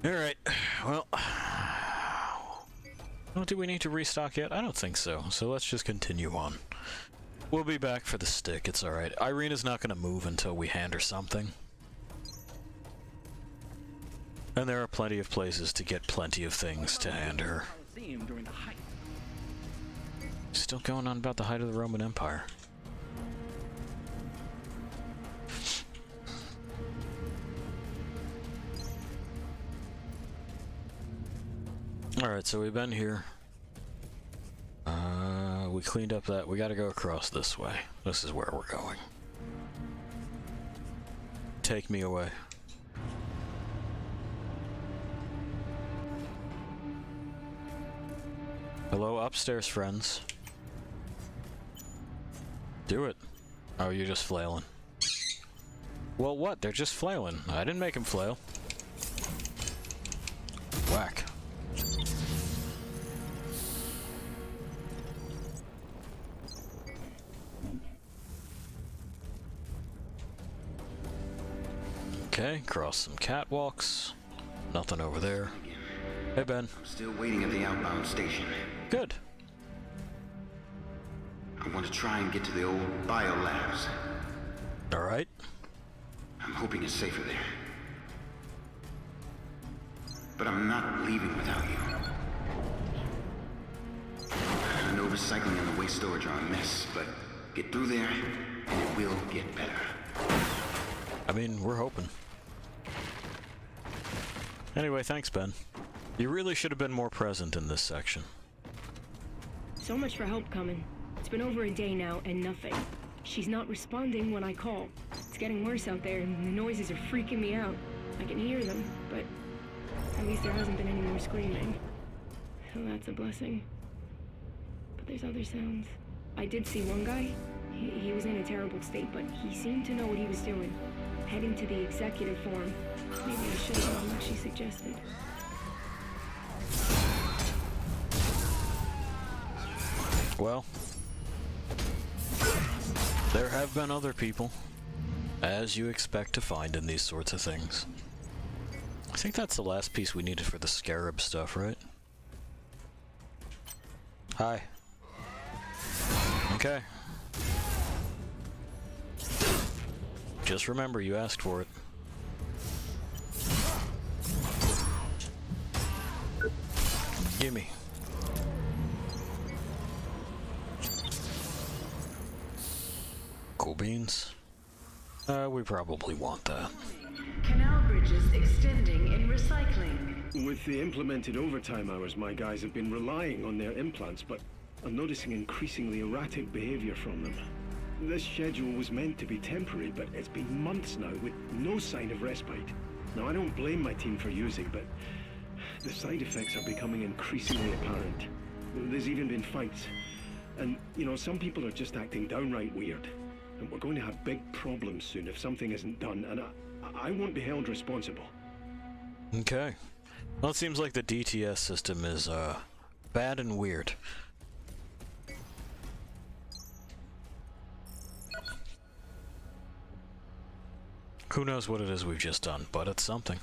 Alright, well... Oh, do we need to restock yet? I don't think so, so let's just continue on. We'll be back for the stick, it's alright. Irina's not gonna move until we hand her something. And there are plenty of places to get plenty of things to hand her. Still going on about the height of the Roman Empire. Alright, so we've been here. We cleaned up that. We gotta go across this way. This is where we're going. Take me away. Hello, upstairs friends. Do it. Oh, you're just flailing. Well, what? They're just flailing. I didn't make them flail. Whack. Okay, cross some catwalks. Nothing over there. Hey, Ben. I'm still waiting at the outbound station. Good. I want to try and get to the old biolabs. Alright. I'm hoping it's safer there. But I'm not leaving without you. I know recycling and the waste storage are a mess, but get through there, and it will get better. I mean, we're hoping. Anyway, thanks, Ben. You really should have been more present in this section. So much for help coming. It's been over a day now, and nothing. She's not responding when I call. It's getting worse out there, and the noises are freaking me out. I can hear them, but at least there hasn't been any more screaming. So that's a blessing. But there's other sounds. I did see one guy. He was in a terrible state, but he seemed to know what he was doing. Heading to the executive forum. Maybe I should have done what she suggested. Well, there have been other people, as you expect to find in these sorts of things. I think that's the last piece we needed for the scarab stuff, right? Hi. Okay. Just remember, you asked for it. Gimme. Cool beans. We probably want that. Canal bridges extending in recycling. With the implemented overtime hours, my guys have been relying on their implants, but I'm noticing increasingly erratic behavior from them. This schedule was meant to be temporary, but it's been months now with no sign of respite. Now, I don't blame my team for using, but the side effects are becoming increasingly apparent. There's even been fights. And, you know, some people are just acting downright weird. And we're going to have big problems soon if something isn't done, and I won't be held responsible. Okay. Well, it seems like the DTS system is, bad and weird. Who knows what it is we've just done, but it's something.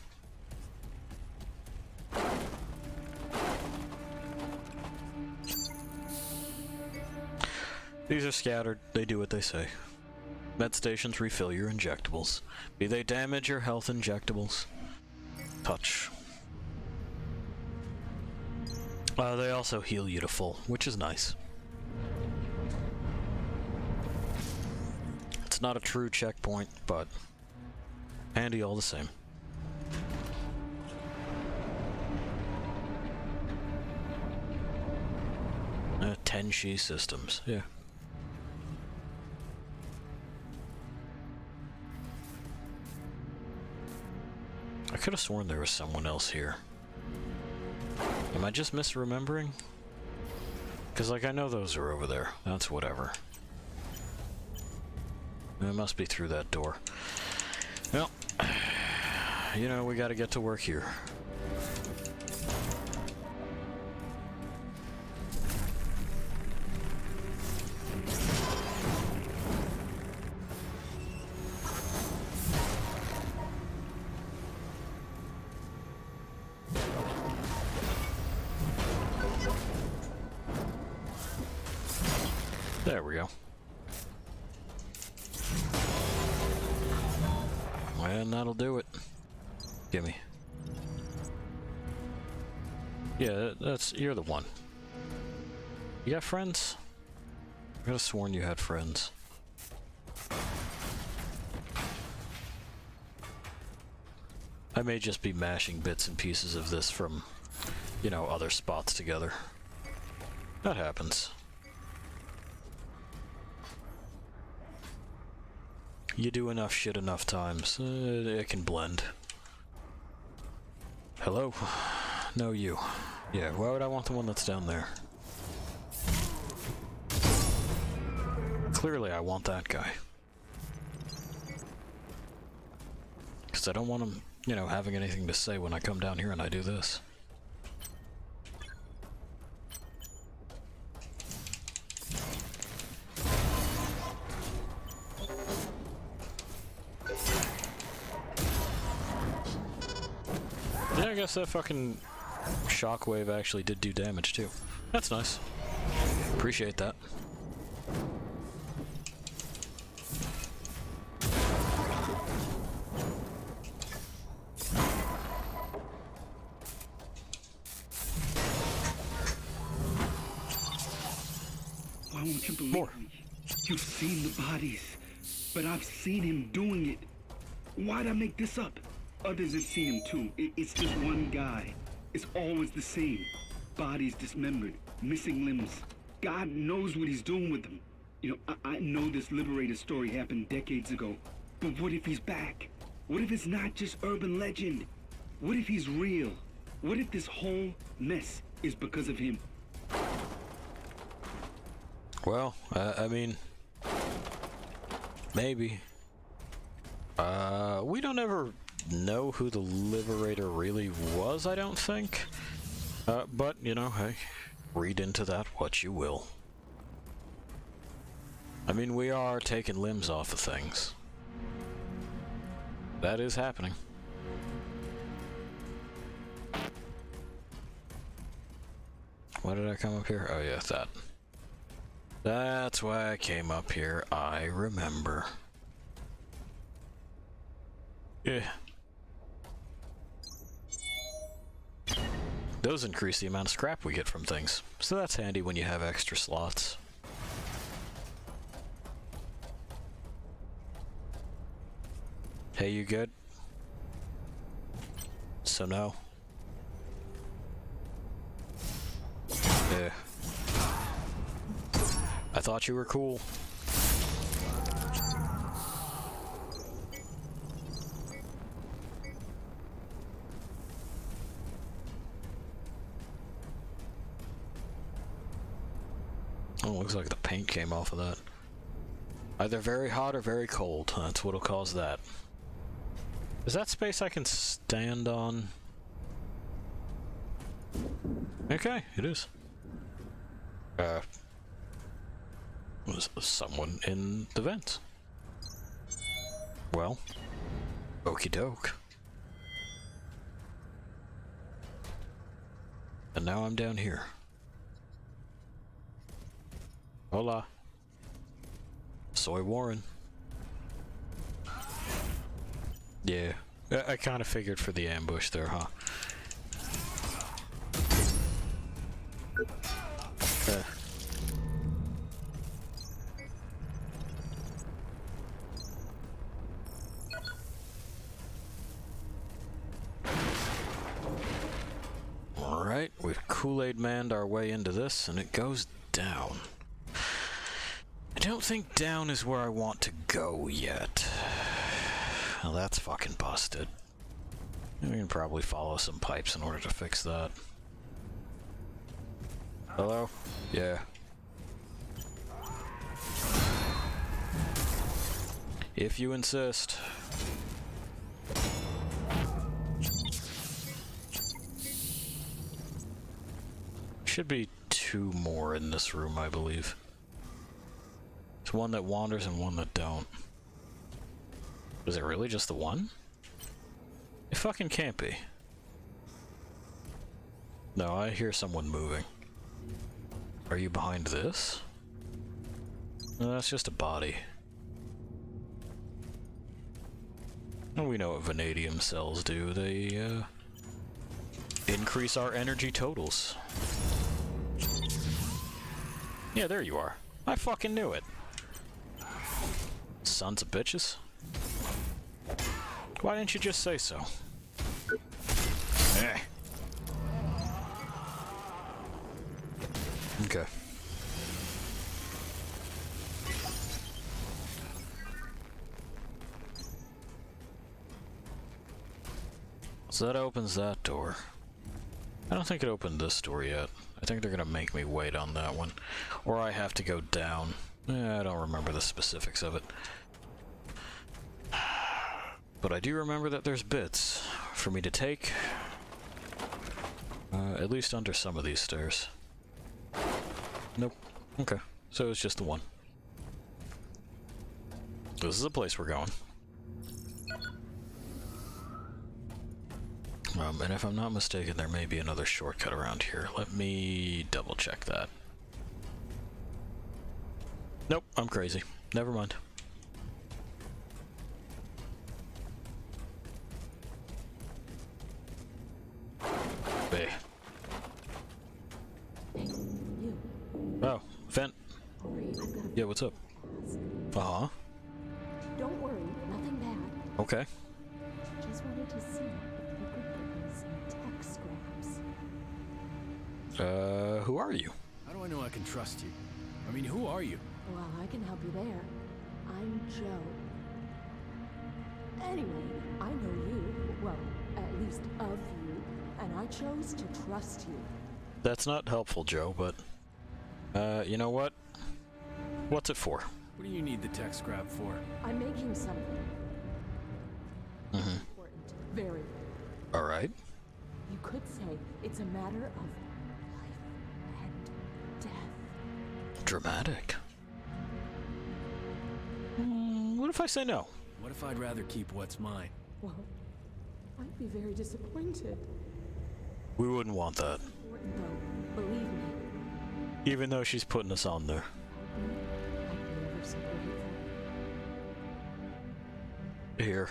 These are scattered. They do what they say. Med stations refill your injectables. Be they damage or health injectables. Touch. They also heal you to full, which is nice. It's not a true checkpoint, but handy all the same. Tenshi systems, yeah. I could have sworn there was someone else here. Am I just misremembering? Because, like, I know those are over there. That's whatever. It must be through that door. Well, you know, we gotta get to work here. There we go. And that'll do it. Gimme. Yeah, you're the one. You got friends? I could have sworn you had friends. I may just be mashing bits and pieces of this from, you know, other spots together. That happens. You do enough shit enough times, it can blend. Hello? No, you. Yeah, why would I want the one that's down there? Clearly I want that guy. Because I don't want him, you know, having anything to say when I come down here and I do this. Yeah, I guess that fucking shockwave actually did do damage too. That's nice. Appreciate that. Why won't you believe me? You've seen the bodies, but I've seen him doing it. Why'd I make this up? Others have seen him too. It's just one guy. It's always the same. Bodies dismembered, missing limbs. God knows what he's doing with them. You know, I know this Liberator story happened decades ago, but what if he's back? What if it's not just urban legend? What if he's real? What if this whole mess is because of him? Well, I mean, maybe. We don't ever know who the Liberator really was, I don't think. But, you know, hey, read into that what you will. I mean, we are taking limbs off of things. That is happening. Why did I come up here? Oh yeah, that. That's why I came up here. I remember. Yeah. Those increase the amount of scrap we get from things, so that's handy when you have extra slots. Hey, you good? So no. Yeah. I thought you were cool. Oh, looks like the paint came off of that. Either very hot or very cold. That's what'll cause that. Is that space I can stand on? Okay, it is. Was someone in the vents? Well, okie doke. And now I'm down here. Hola. Soy Warren. Yeah, I kind of figured for the ambush there, huh? Alright, we've Kool-Aid manned our way into this, and it goes down. I don't think down is where I want to go yet. Well, that's fucking busted. We can probably follow some pipes in order to fix that. Hello? Yeah. If you insist. Should be two more in this room, I believe. There's one that wanders and one that don't. Is it really just the one? It fucking can't be. No, I hear someone moving. Are you behind this? No, that's just a body. And we know what vanadium cells do. They, increase our energy totals. Yeah, there you are. I fucking knew it. Sons of bitches. Why didn't you just say so? Eh. Okay. So that opens that door. I don't think it opened this door yet. I think they're gonna make me wait on that one. Or I have to go down. I don't remember the specifics of it. But I do remember that there's bits for me to take. At least under some of these stairs. Nope. Okay. So it's just the one. This is the place we're going. And if I'm not mistaken, there may be another shortcut around here. Let me double check that. Nope, I'm crazy. Never mind. Hey. Oh, vent. Yeah, what's up? Uh-huh. Don't worry, nothing bad. Okay. Just wanted to see if you could bring me some tech scraps. Who are you? How do I know I can trust you? I mean, who are you? Well, I can help you there. I'm Joe. Anyway, I know you, well, at least of you, and I chose to trust you. That's not helpful, Joe, but... you know what? What's it for? What do you need the tech scrap for? I'm making something. Mm-hmm. Important. Very. Alright. You could say it's a matter of life and death. Dramatic. What if I say no? What if I'd rather keep what's mine? Well, I'd be very disappointed. We wouldn't want that. Important though, believe me. Even though she's putting us on there. I'd be ever so grateful. Here.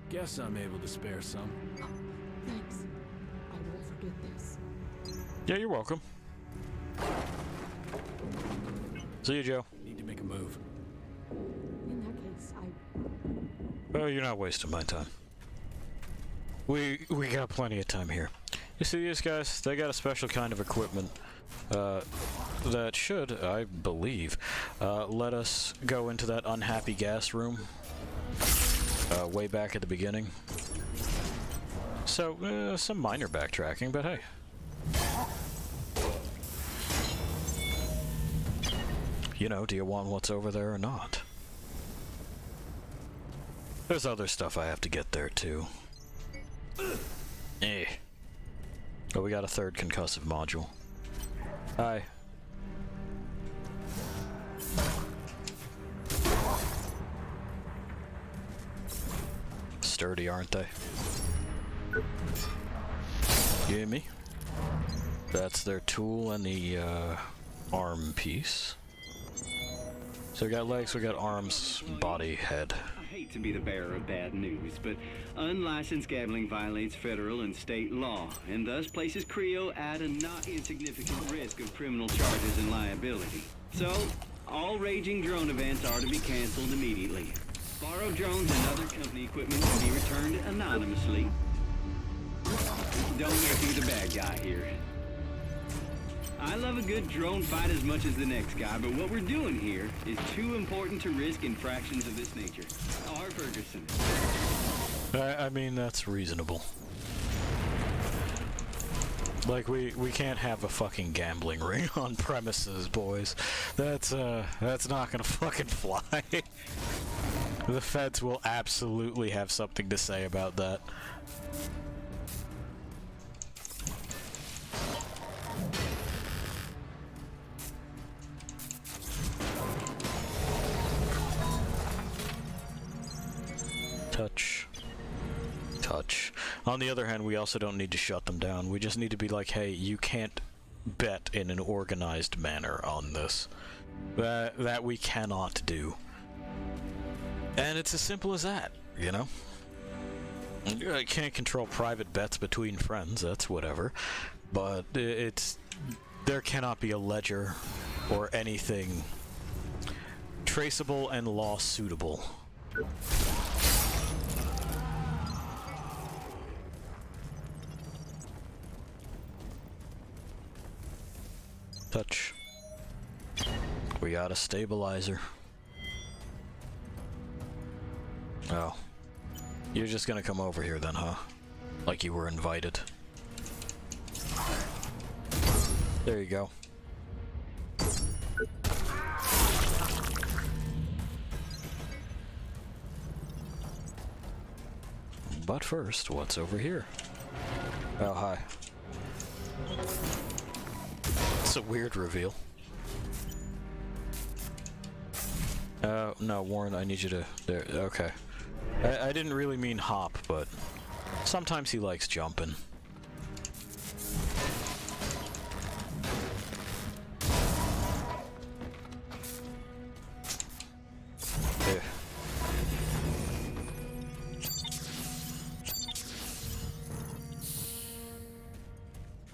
Guess I'm able to spare some. Thanks. I won't forget this. Yeah, you're welcome. See you, Joe. Need to make a move. In that case, Oh, you're not wasting my time. We got plenty of time here. You see these guys? They got a special kind of equipment that should, I believe, let us go into that unhappy gas room way back at the beginning. So, some minor backtracking, but hey. You know, do you want what's over there or not? There's other stuff I have to get there, too. Eh. Oh, we got a third concussive module. Hi. Sturdy, aren't they? You hear me? That's their tool and the arm piece. So we got legs, we got arms, body, head. I hate to be the bearer of bad news, but unlicensed gambling violates federal and state law, and thus places Creo at a not insignificant risk of criminal charges and liability. So, all raging drone events are to be canceled immediately. Borrowed drones and other company equipment can be returned anonymously. Don't make me the bad guy here. I love a good drone fight as much as the next guy, but what we're doing here is too important to risk infractions of this nature. R. Ferguson. I mean, that's reasonable. Like, we can't have a fucking gambling ring on premises, boys. That's not gonna fucking fly. The feds will absolutely have something to say about that. Touch. Touch. On the other hand, we also don't need to shut them down. We just need to be like, hey, you can't bet in an organized manner on this. that we cannot do. And it's as simple as that, you know? I can't control private bets between friends, that's whatever. But there cannot be a ledger or anything traceable and law-suitable. Touch. We got a stabilizer. Oh. You're just gonna come over here then, huh? Like you were invited. There you go. But first, what's over here? Oh, hi. It's a weird reveal. No, Warren, I need you to... There, okay. I didn't really mean hop, but sometimes he likes jumping. Yeah.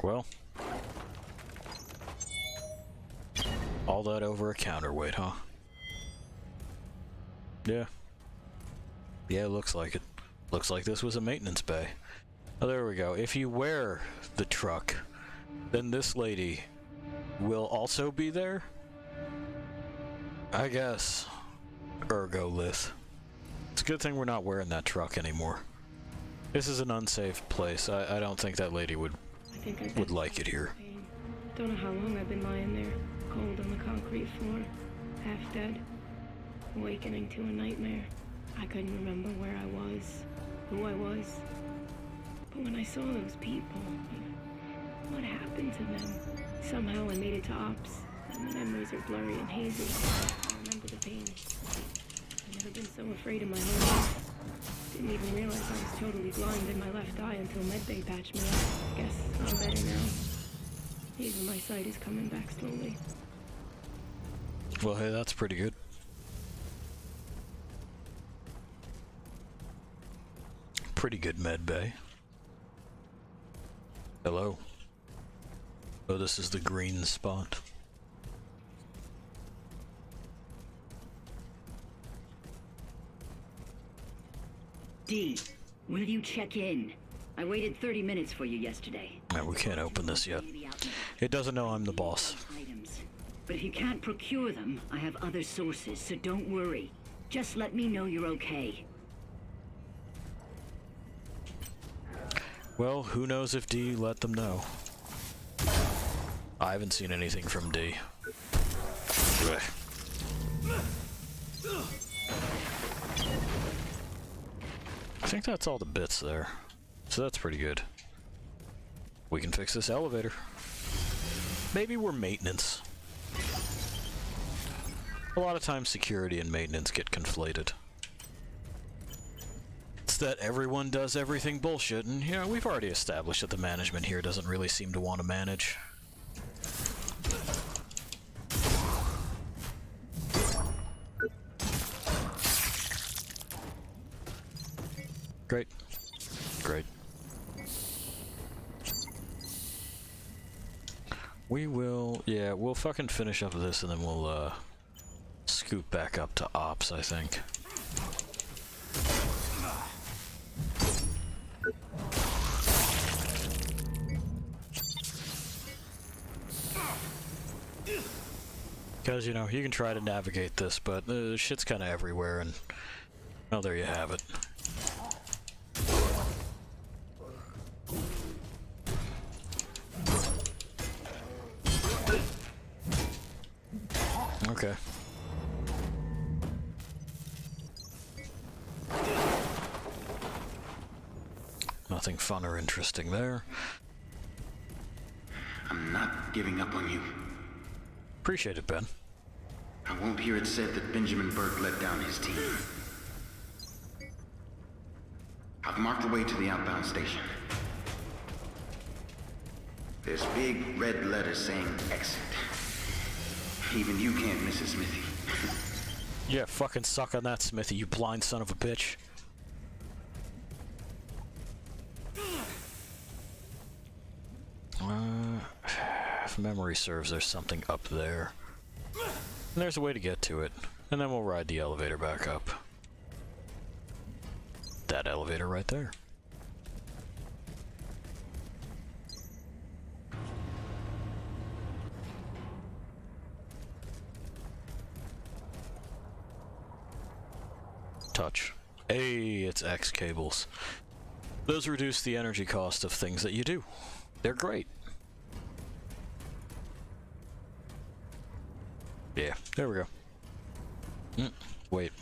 Well. All that over a counterweight, huh? Yeah. Yeah, it looks like it. Looks like this was a maintenance bay. Oh, there we go. If you wear the truck, then this lady will also be there? I guess. Ergolith. It's a good thing we're not wearing that truck anymore. This is an unsafe place. I don't think that lady would like it here. Don't know how long I've been lying there, cold on the concrete floor, half dead, awakening to a nightmare. I couldn't remember where I was, who I was. But when I saw those people, what happened to them? Somehow I made it to Ops, and the memories are blurry and hazy. I remember the pain. I've never been so afraid in my whole life. Didn't even realize I was totally blind in my left eye until medbay patched me up. Guess I'm better now. Even my sight is coming back slowly. Well, hey, that's pretty good. Pretty good med bay. Hello. Oh, this is the green spot. D, will you check in? I waited 30 minutes for you yesterday. Man, we can't open this yet. It doesn't know I'm the boss. But if you can't procure them, I have other sources, so don't worry. Just let me know you're okay. Well, who knows if D let them know. I haven't seen anything from D. Ugh. I think that's all the bits there. So that's pretty good. We can fix this elevator. Maybe we're maintenance. A lot of times security and maintenance get conflated. It's that everyone does everything bullshit, and you know, we've already established that the management here doesn't really seem to want to manage. Great. Great. We will, yeah, we'll fucking finish up this and then we'll, scoot back up to Ops, I think. Because, you know, you can try to navigate this, but shit's kind of everywhere, and, well, there you have it. Okay. Nothing fun or interesting there. I'm not giving up on you. Appreciate it, Ben. I won't hear it said that Benjamin Burke let down his team. I've marked the way to the outbound station. There's big red letters saying exit. Even you can't miss a Smithy. Yeah, fucking suck on that, Smithy, you blind son of a bitch. If memory serves, there's something up there. And there's a way to get to it. And then we'll ride the elevator back up. That elevator right there. Touch. Hey, it's X cables. Those reduce the energy cost of things that you do. They're great. Yeah, there we go. Wait.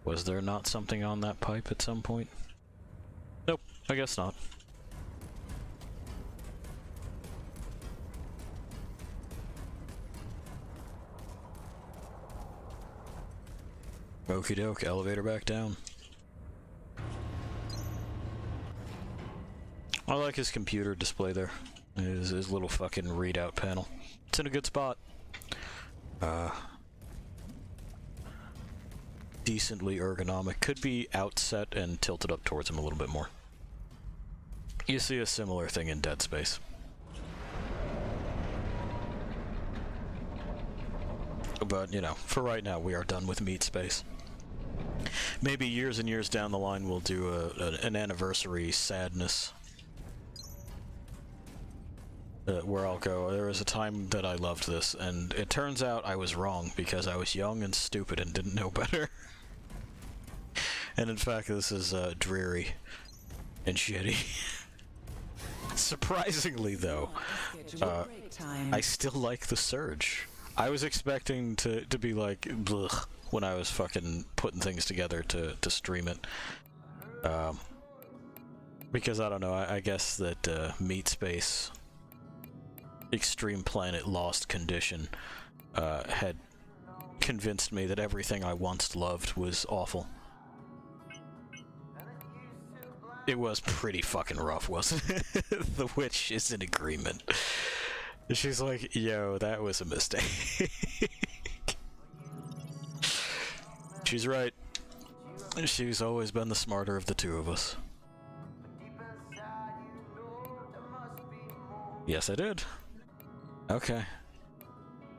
Was there not something on that pipe at some point? Nope, I guess not. Okie doke, elevator back down. I like his computer display there. His little fucking readout panel. It's in a good spot. Decently ergonomic. Could be outset and tilted up towards him a little bit more. You see a similar thing in Dead Space. But, you know, for right now, we are done with Meat Space. Maybe years and years down the line, we'll do an anniversary sadness. Where I'll go, there was a time that I loved this, and it turns out I was wrong, because I was young and stupid and didn't know better. And in fact, this is dreary and shitty. Surprisingly, though, I still like The Surge. I was expecting to be like, blech, when I was fucking putting things together to stream it. Because, I don't know, I guess that Meat Space Extreme Planet Lost Condition had convinced me that everything I once loved was awful. It was pretty fucking rough, wasn't it? The witch is in agreement. She's like, yo, that was a mistake. She's right. She's always been the smarter of the two of us. Yes, I did. Okay.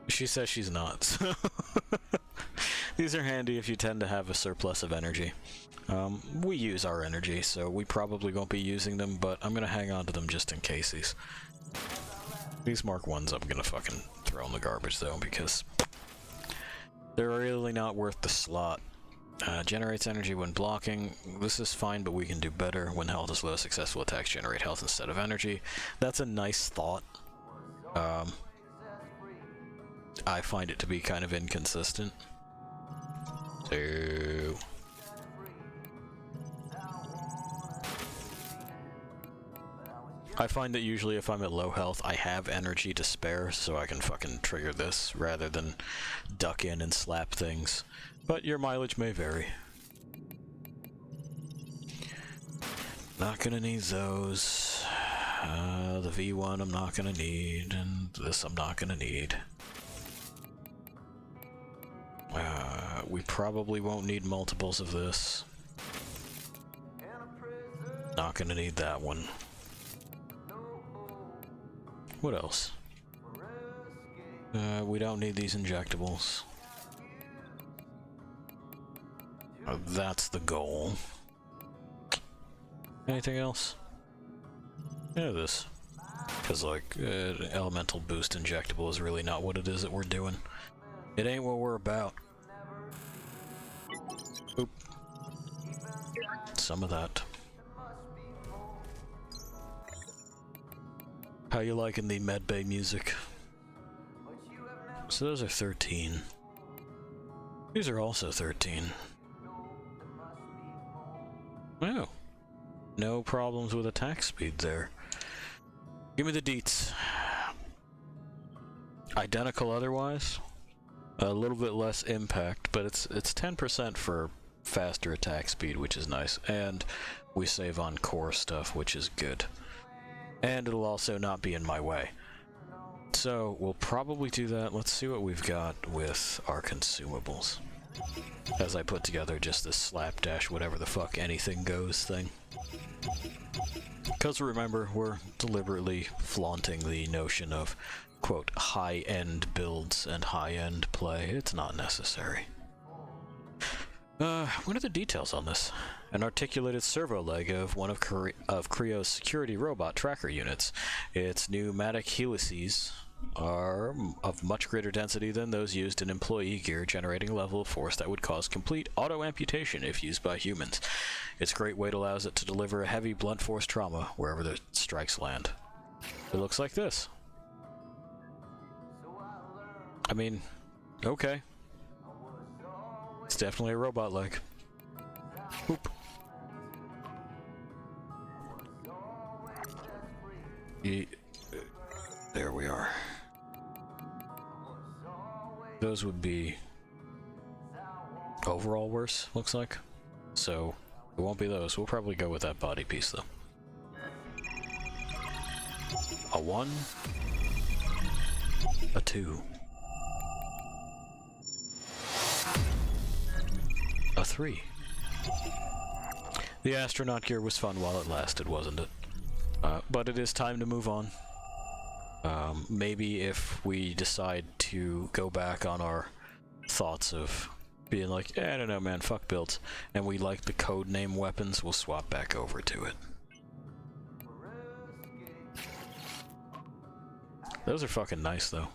She says she's not, so these are handy if you tend to have a surplus of energy. We use our energy, so we probably won't be using them, but I'm gonna hang on to them just in case these Mark 1s I'm gonna fucking throw in the garbage, though, because they're really not worth the slot. Generates energy when blocking. This is fine, but we can do better. When health is low, successful attacks generate health instead of energy. That's a nice thought. I find it to be kind of inconsistent. So I find that usually if I'm at low health, I have energy to spare, so I can fucking trigger this rather than duck in and slap things. But your mileage may vary. Not gonna need those. The V1 I'm not gonna need, and this I'm not gonna need. We probably won't need multiples of this. Not gonna need that one. What else? We don't need these injectables. That's the goal. Anything else? Yeah, this. Because, like, elemental boost injectable is really not what it is that we're doing. It ain't what we're about. Oop. Some of that. How you liking the medbay music? So those are 13. These are also 13. Oh. No problems with attack speed there. Give me the deets. Identical otherwise. A little bit less impact, but it's 10% for faster attack speed, which is nice. And we save on core stuff, which is good. And it'll also not be in my way. So we'll probably do that. Let's see what we've got with our consumables. As I put together just this slapdash whatever the fuck anything goes thing. Because remember, we're deliberately flaunting the notion of, quote, high-end builds and high-end play. It's not necessary. What are the details on this? An articulated servo leg of one of Creo's security robot tracker units. Its pneumatic helices are of much greater density than those used in employee gear, generating a level of force that would cause complete auto-amputation if used by humans. Its great weight allows it to deliver a heavy blunt force trauma wherever the strikes land. It looks like this. I mean, okay. It's definitely a robot leg. Oop. There we are. Those would be overall worse, looks like. So, it won't be those. We'll probably go with that body piece, though. A 1. A 2. A 3. The astronaut gear was fun while it lasted, wasn't it? But it is time to move on. Maybe if we decide to go back on our thoughts of being like, I don't know, man, fuck builds, and we like the code name weapons, we'll swap back over to it. Those are fucking nice, though.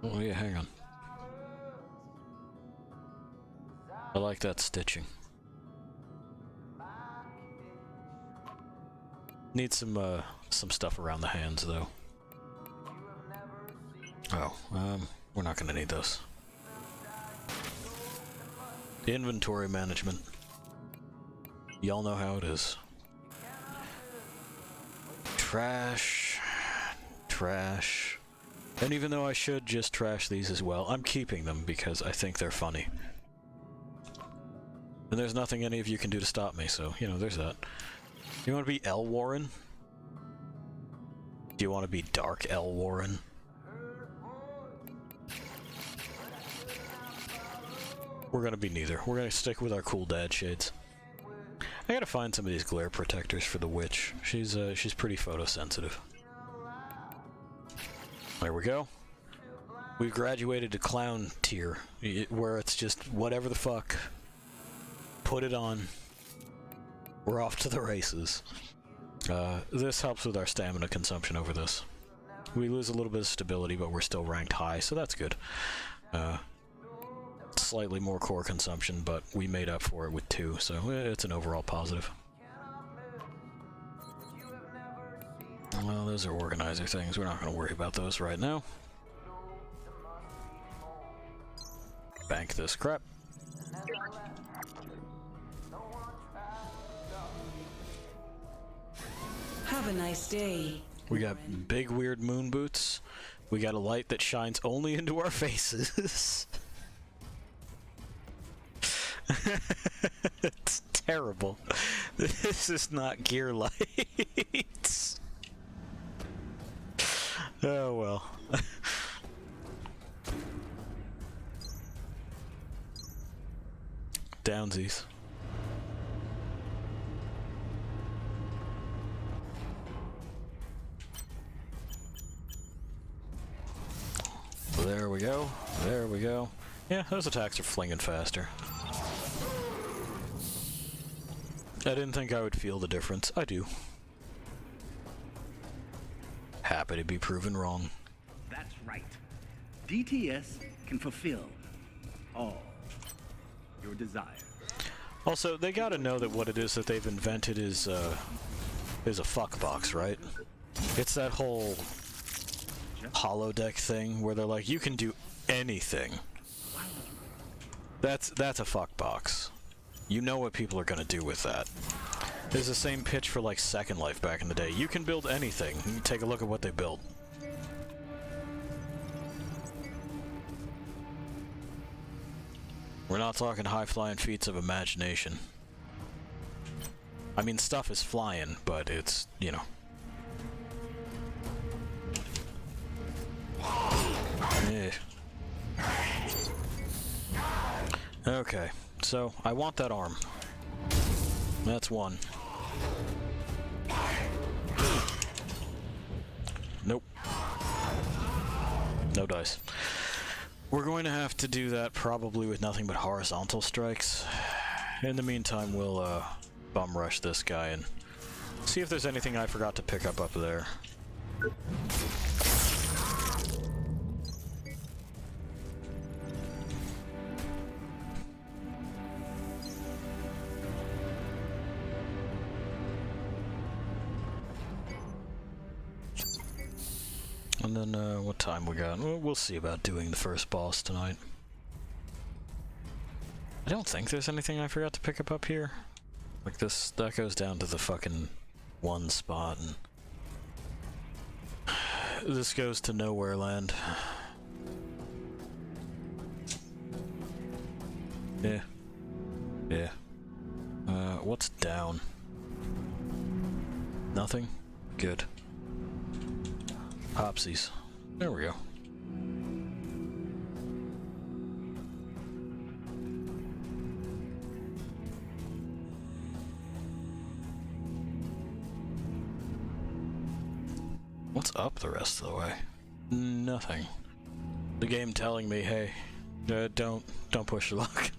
Oh yeah, hang on. I like that stitching. Need some stuff around the hands, though. Oh, we're not gonna need those. Inventory management. Y'all know how it is. Trash. Trash. And even though I should just trash these as well, I'm keeping them because I think they're funny. And there's nothing any of you can do to stop me, so, you know, there's that. You want to be L. Warren? Do you want to be Dark L. Warren? We're gonna be neither. We're gonna stick with our cool dad shades. I gotta find some of these glare protectors for the witch. She's pretty photosensitive. There we go. We've graduated to clown tier, where it's just whatever the fuck. Put it on. We're off to the races. This helps with our stamina consumption over this. We lose a little bit of stability, but we're still ranked high, so that's good. Slightly more core consumption, but we made up for it with 2, so it's an overall positive. Well, those are organizer things. We're not going to worry about those right now. Bank this crap. Have a nice day. We got big weird moon boots. We got a light that shines only into our faces. It's terrible. This is not gear lights. Oh well. Downsies. There we go. There we go. Yeah, those attacks are flinging faster. I didn't think I would feel the difference. I do. Happy to be proven wrong. That's right. DTS can fulfill all your desire. Also, they gotta know that what it is that they've invented is a fuck box, right? It's that whole holodeck thing where they're like, you can do anything. That's a fuck box. You know what people are gonna do with that. There's the same pitch for like Second Life back in the day. You can build anything. You take a look at what they built. We're not talking high-flying feats of imagination. I mean, stuff is flying, but it's, you know. Okay, so I want that arm. That's one. Nope. No dice. We're going to have to do that probably with nothing but horizontal strikes. In the meantime, we'll bum rush this guy and see if there's anything I forgot to pick up there. And then, what time we got? We'll see about doing the first boss tonight. I don't think there's anything I forgot to pick up here. Like this, that goes down to the fucking one spot, and this goes to nowhere land. Yeah. Yeah. What's down? Nothing? Good. Hopsies. There we go. What's up the rest of the way? Nothing. The game telling me, hey, don't push your luck.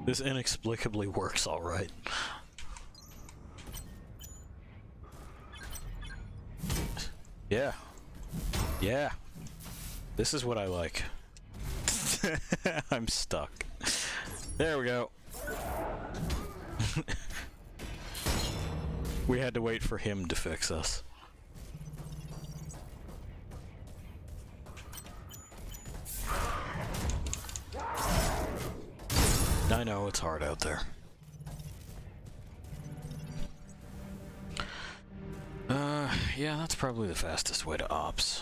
This inexplicably works all right. Yeah. Yeah. This is what I like. I'm stuck. There we go. We had to wait for him to fix us. I know, it's hard out there. Yeah, that's probably the fastest way to ops.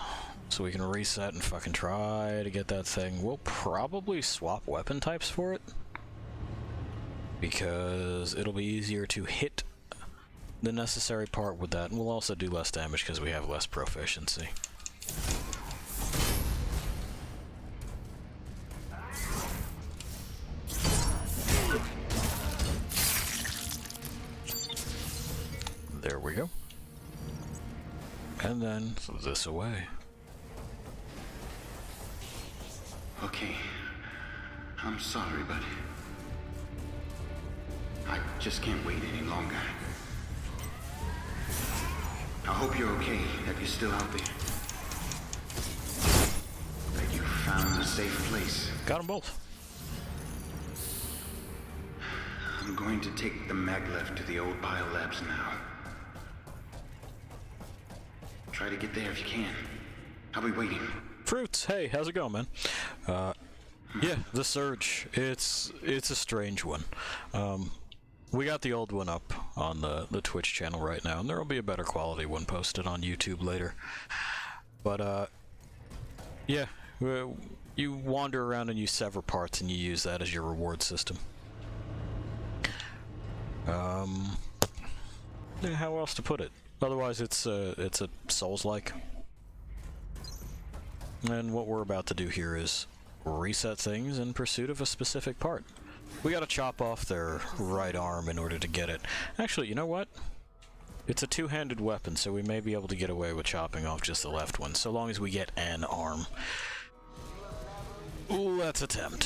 So we can reset and fucking try to get that thing. We'll probably swap weapon types for it, because it'll be easier to hit the necessary part with that, and we'll also do less damage because we have less proficiency. There we go. And then this away. Okay. I'm sorry, but I just can't wait any longer. I hope you're okay, that you're still out there. That you found a safe place. Got them both. I'm going to take the maglev to the old biolabs now. Try to get there if you can. I'll be waiting. Fruits, hey, how's it going, man? Yeah, the Surge. It's a strange one. We got the old one up on the Twitch channel right now, and there will be a better quality one posted on YouTube later. But, yeah, you wander around and you sever parts, and you use that as your reward system. Yeah, how else to put it? Otherwise, it's a Souls-like. And what we're about to do here is reset things in pursuit of a specific part. We gotta chop off their right arm in order to get it. Actually, you know what? It's a two-handed weapon, so we may be able to get away with chopping off just the left one, so long as we get an arm. Let's attempt.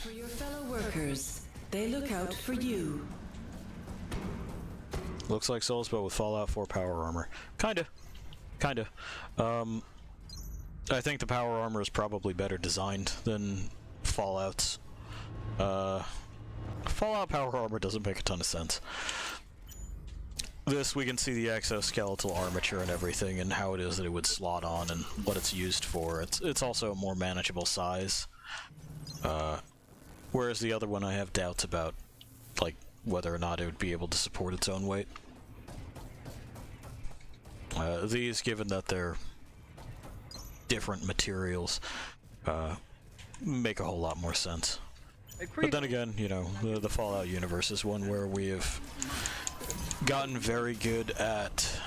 For your fellow workers, they look out for you. Looks like Souls, but with Fallout 4 power armor. Kinda. I think the power armor is probably better designed than Fallout's. Fallout power armor doesn't make a ton of sense. This, we can see the exoskeletal armature and everything, and how it is that it would slot on, and what it's used for. It's also a more manageable size. Whereas the other one I have doubts about, like, whether or not it would be able to support its own weight. These, given that they're different materials, make a whole lot more sense. But then again, you know, the Fallout universe is one where we have gotten very good at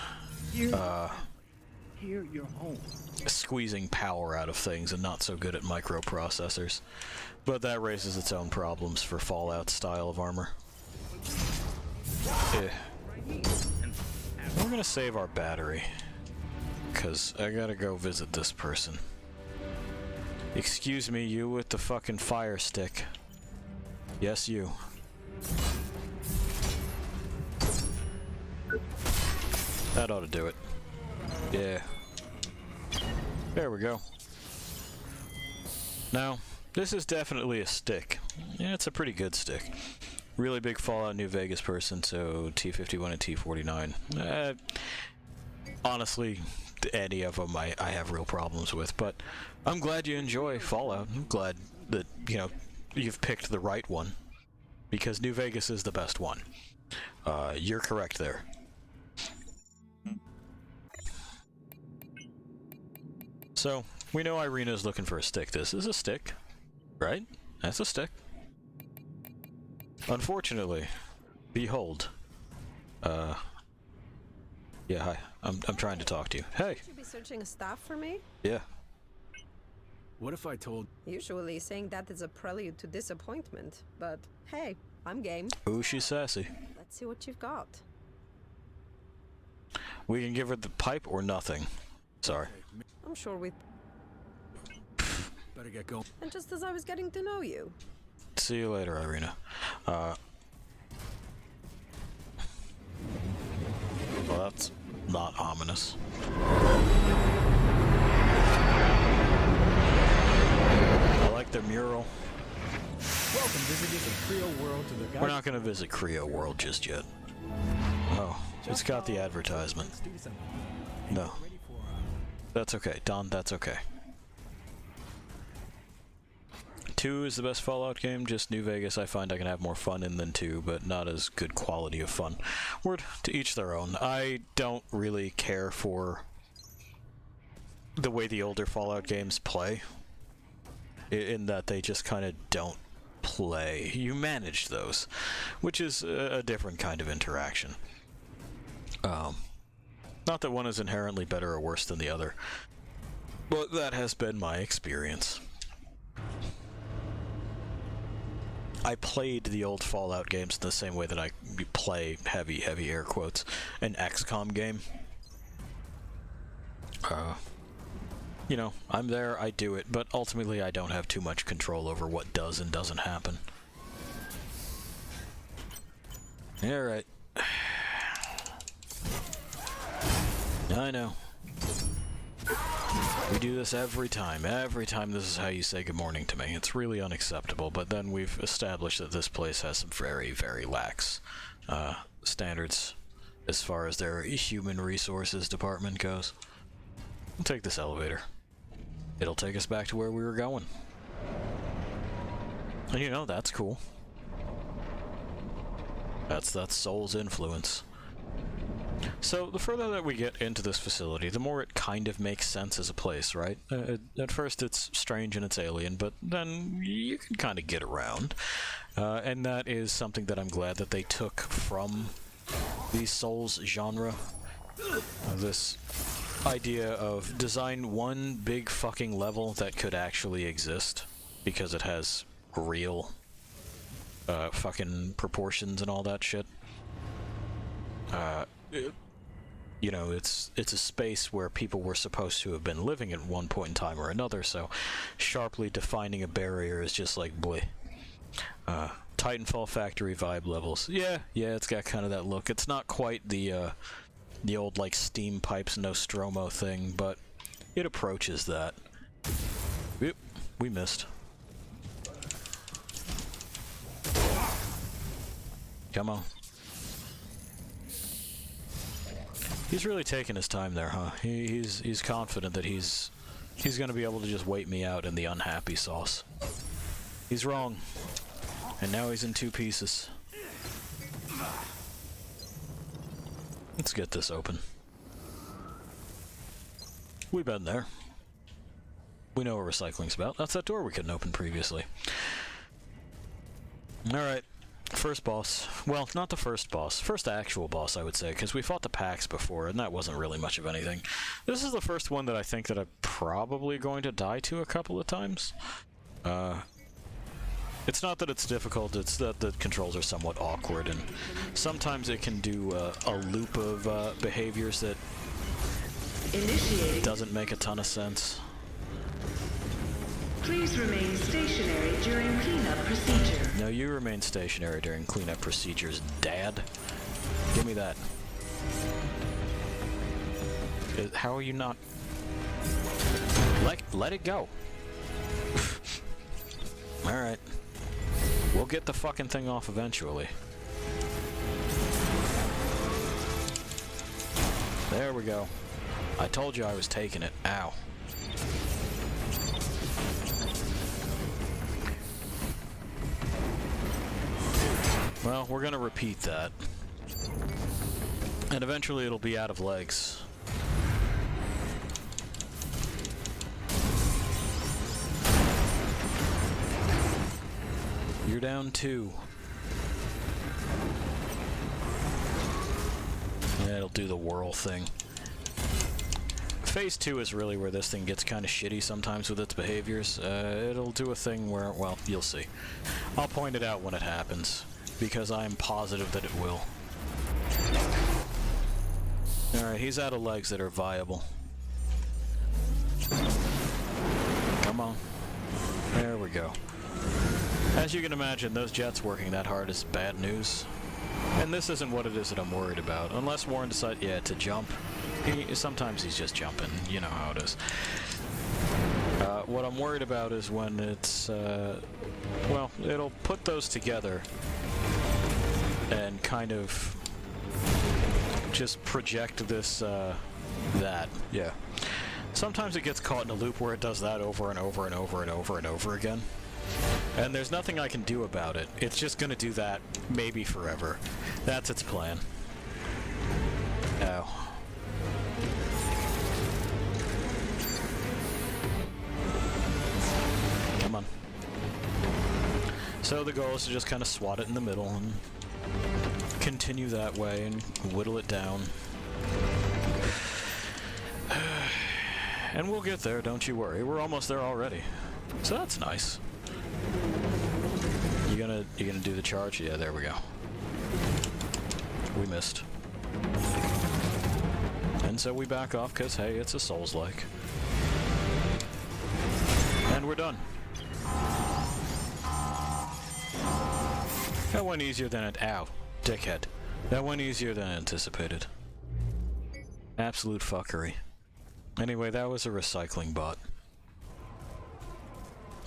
Here, you're home. Squeezing power out of things and not so good at microprocessors. But that raises its own problems for Fallout style of armor. Yeah. We're gonna save our battery, because I gotta go visit this person. Excuse me, you with the fucking fire stick. Yes, you. That ought to do it. Yeah. There we go. Now, this is definitely a stick. Yeah, it's a pretty good stick. Really big Fallout New Vegas person, so T51 and T49. Honestly, any of them I have real problems with, but I'm glad you enjoy Fallout. I'm glad that, you know, you've picked the right one, because New Vegas is the best one. You're correct there. So, we know Irina's looking for a stick. This is a stick, right? That's a stick. Unfortunately, behold. Yeah, hi. I'm trying to talk to you. Hey! Should you be searching a staff for me? Yeah. What if I told... Usually saying that is a prelude to disappointment, but hey, I'm game. Ooh, she's sassy. Let's see what you've got. We can give her the pipe or nothing. Sorry. I'm sure we... Better get going. And just as I was getting to know you. See you later, Irina. Well, that's not ominous. I like their mural. Welcome, visitors of Creo World, to the... We're not going to visit Creo World just yet. Oh, it's got the advertisement. No. That's okay, Don, that's okay. 2 is the best Fallout game, just New Vegas I find I can have more fun in than 2, but not as good quality of fun. Word to each their own. I don't really care for the way the older Fallout games play, in that they just kind of don't play. You manage those, which is a different kind of interaction. Not that one is inherently better or worse than the other, but that has been my experience. I played the old Fallout games the same way that I play, heavy air quotes, an XCOM game. You know, I'm there, I do it, but ultimately I don't have too much control over what does and doesn't happen. Alright. I know. We do this every time. Every time this is how you say good morning to me. It's really unacceptable, but then we've established that this place has some very, very lax standards as far as their human resources department goes. We'll take this elevator. It'll take us back to where we were going. And you know, that's cool. That's Soul's influence. So, the further that we get into this facility, the more it kind of makes sense as a place, right? At first it's strange and it's alien, but then you can kind of get around. And that is something that I'm glad that they took from the Souls genre. This idea of design one big fucking level that could actually exist, because it has real fucking proportions and all that shit. You know, it's a space where people were supposed to have been living at one point in time or another, so sharply defining a barrier is just like bleh. Titanfall factory vibe levels. Yeah, it's got kind of that look. It's not quite the old, like, steam pipes Nostromo thing, but it approaches that. Yep, we missed. Come on. He's really taking his time there, huh? He's confident that he's gonna be able to just wait me out in the unhappy sauce. He's wrong. And now he's in 2 pieces. Let's get this open. We've been there. We know what recycling's about. That's that door we couldn't open previously. Alright. First boss. Well, not the first boss. First actual boss, I would say, because we fought the PAX before, and that wasn't really much of anything. This is the first one that I think that I'm probably going to die to a couple of times. It's not that it's difficult, it's that the controls are somewhat awkward, and sometimes it can do a loop of behaviors that doesn't make a ton of sense. Please remain stationary during cleanup procedure. No, you remain stationary during cleanup procedures, Dad. Give me that. How are you not... Let it go. Alright. We'll get the fucking thing off eventually. There we go. I told you I was taking it. Ow. Well, we're gonna repeat that. And eventually it'll be out of legs. You're down 2. Yeah, it'll do the whirl thing. Phase 2 is really where this thing gets kind of shitty sometimes with its behaviors. It'll do a thing where, well, you'll see. I'll point it out when it happens, because I am positive that it will. Alright, he's out of legs that are viable. Come on. There we go. As you can imagine, those jets working that hard is bad news. And this isn't what it is that I'm worried about. Unless Warren decides, yeah, to jump. Sometimes he's just jumping. You know how it is. What I'm worried about is when it's, well, it'll put those together and kind of just project this, that. Yeah. Sometimes it gets caught in a loop where it does that over and over and over and over and over again. And there's nothing I can do about it. It's just gonna do that, maybe forever. That's its plan. Ow. Come on. So the goal is to just kind of swat it in the middle and continue that way and whittle it down. And we'll get there, don't you worry. We're almost there already. So that's nice. You gonna do the charge? Yeah, there we go. We missed. And so we back off, because, hey, it's a Souls-like. And we're done. That went easier than it... Ow. Dickhead. That went easier than anticipated. Absolute fuckery. Anyway, that was a recycling bot.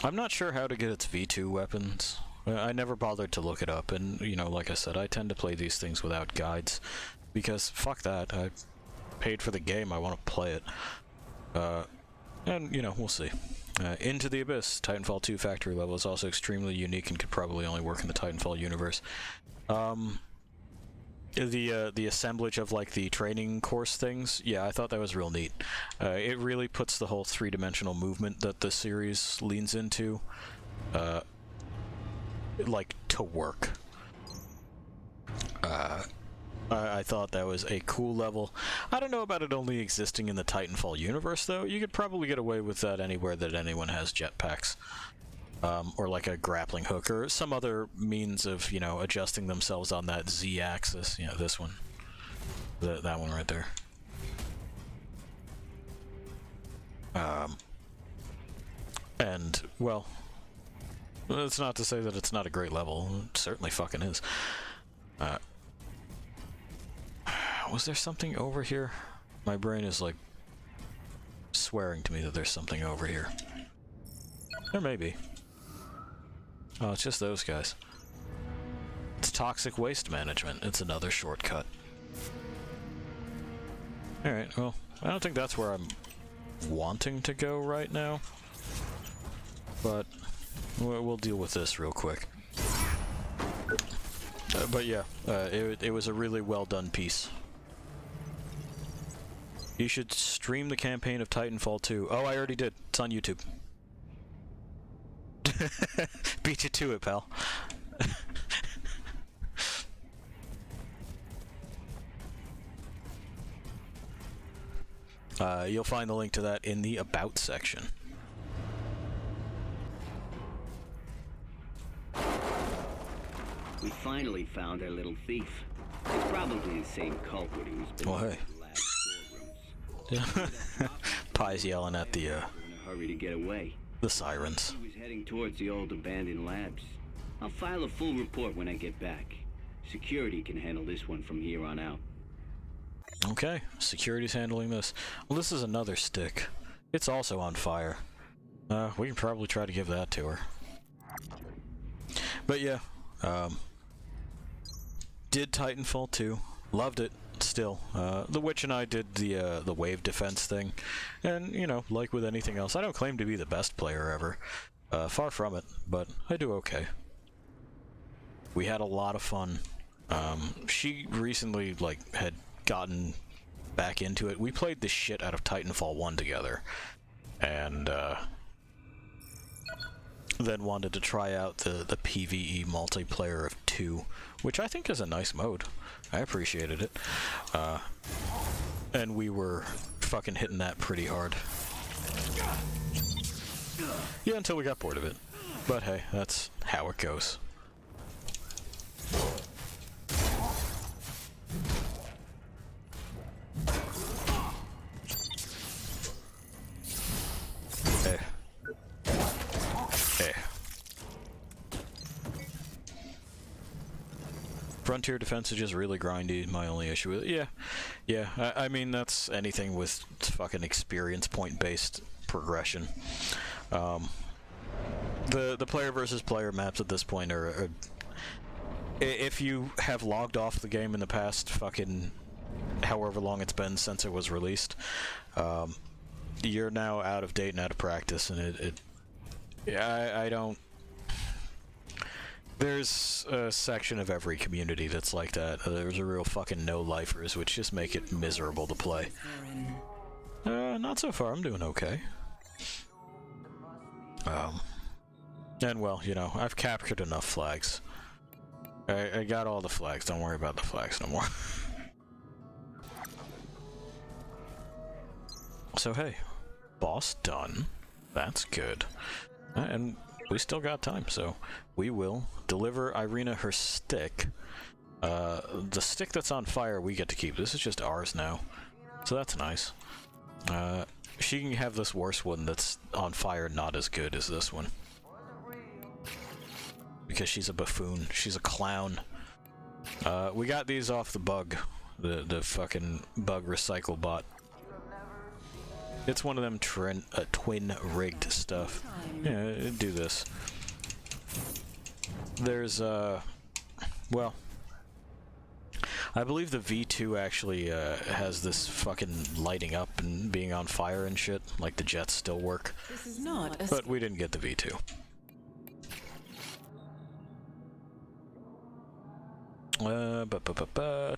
I'm not sure how to get its V2 weapons. I never bothered to look it up, and, you know, like I said, I tend to play these things without guides. Because, fuck that, I paid for the game, I want to play it. And, you know, we'll see. Into the Abyss, Titanfall 2 factory level, is also extremely unique and could probably only work in the Titanfall universe. The assemblage of, like, the training course things, yeah, I thought that was real neat. It really puts the whole three-dimensional movement that the series leans into, like, to work. I thought that was a cool level. I don't know about it only existing in the Titanfall universe, though. You could probably get away with that anywhere that anyone has jetpacks. Or like a grappling hook, or some other means of, you know, adjusting themselves on that Z-axis. You know, this one. That one right there. And, well, that's not to say that it's not a great level. It certainly fucking is. Was there something over here? My brain is, like, swearing to me that there's something over here. There may be. Oh, it's just those guys. It's toxic waste management. It's another shortcut. Alright, well, I don't think that's where I'm wanting to go right now. But we'll deal with this real quick. But yeah, it was a really well done piece. You should stream the campaign of Titanfall 2. Oh, I already did. It's on YouTube. Beat you to it, pal. You'll find the link to that in the About section. We finally found our little thief. It's probably the same culprit who's been in the lab storerooms. Pie's yelling at the in a hurry to get away. The sirens. He was heading towards the old abandoned labs. I'll file a full report when I get back. Security can handle this one from here on out. Okay, security's handling this. Well, this is another stick. It's also on fire. We can probably try to give that to her. But yeah, did Titanfall 2. Loved it, still. The Witch and I did the wave defense thing. And, you know, like with anything else, I don't claim to be the best player ever. Far from it, but I do okay. We had a lot of fun. She recently, like, had gotten back into it. We played the shit out of Titanfall 1 together. And, then wanted to try out the PvE multiplayer of 2, which I think is a nice mode. I appreciated it. And we were fucking hitting that pretty hard. Yeah, until we got bored of it. But hey, that's how it goes. Hey. Hey. Frontier defense is just really grindy, my only issue with it. Yeah, I mean, that's anything with fucking experience point-based progression. The player versus player maps at this point are if you have logged off the game in the past fucking however long it's been since it was released, you're now out of date and out of practice, and I don't... There's a section of every community that's like that. There's a real fucking no-lifers, which just make it miserable to play. Not so far. I'm doing okay. And well, you know, I've captured enough flags. I got all the flags. Don't worry about the flags no more. So hey, boss done. That's good. And we still got time, so we will deliver Irina her stick. The stick that's on fire we get to keep. This is just ours now, so that's nice. She can have this worse one that's on fire, not as good as this one. Because she's a buffoon. She's a clown. We got these off the bug. The fucking bug recycle bot. It's one of them twin-rigged stuff. Yeah, do this. There's, well, I believe the V2 actually has this fucking lighting up and being on fire and shit, like the jets still work. This is not a but we didn't get the V2.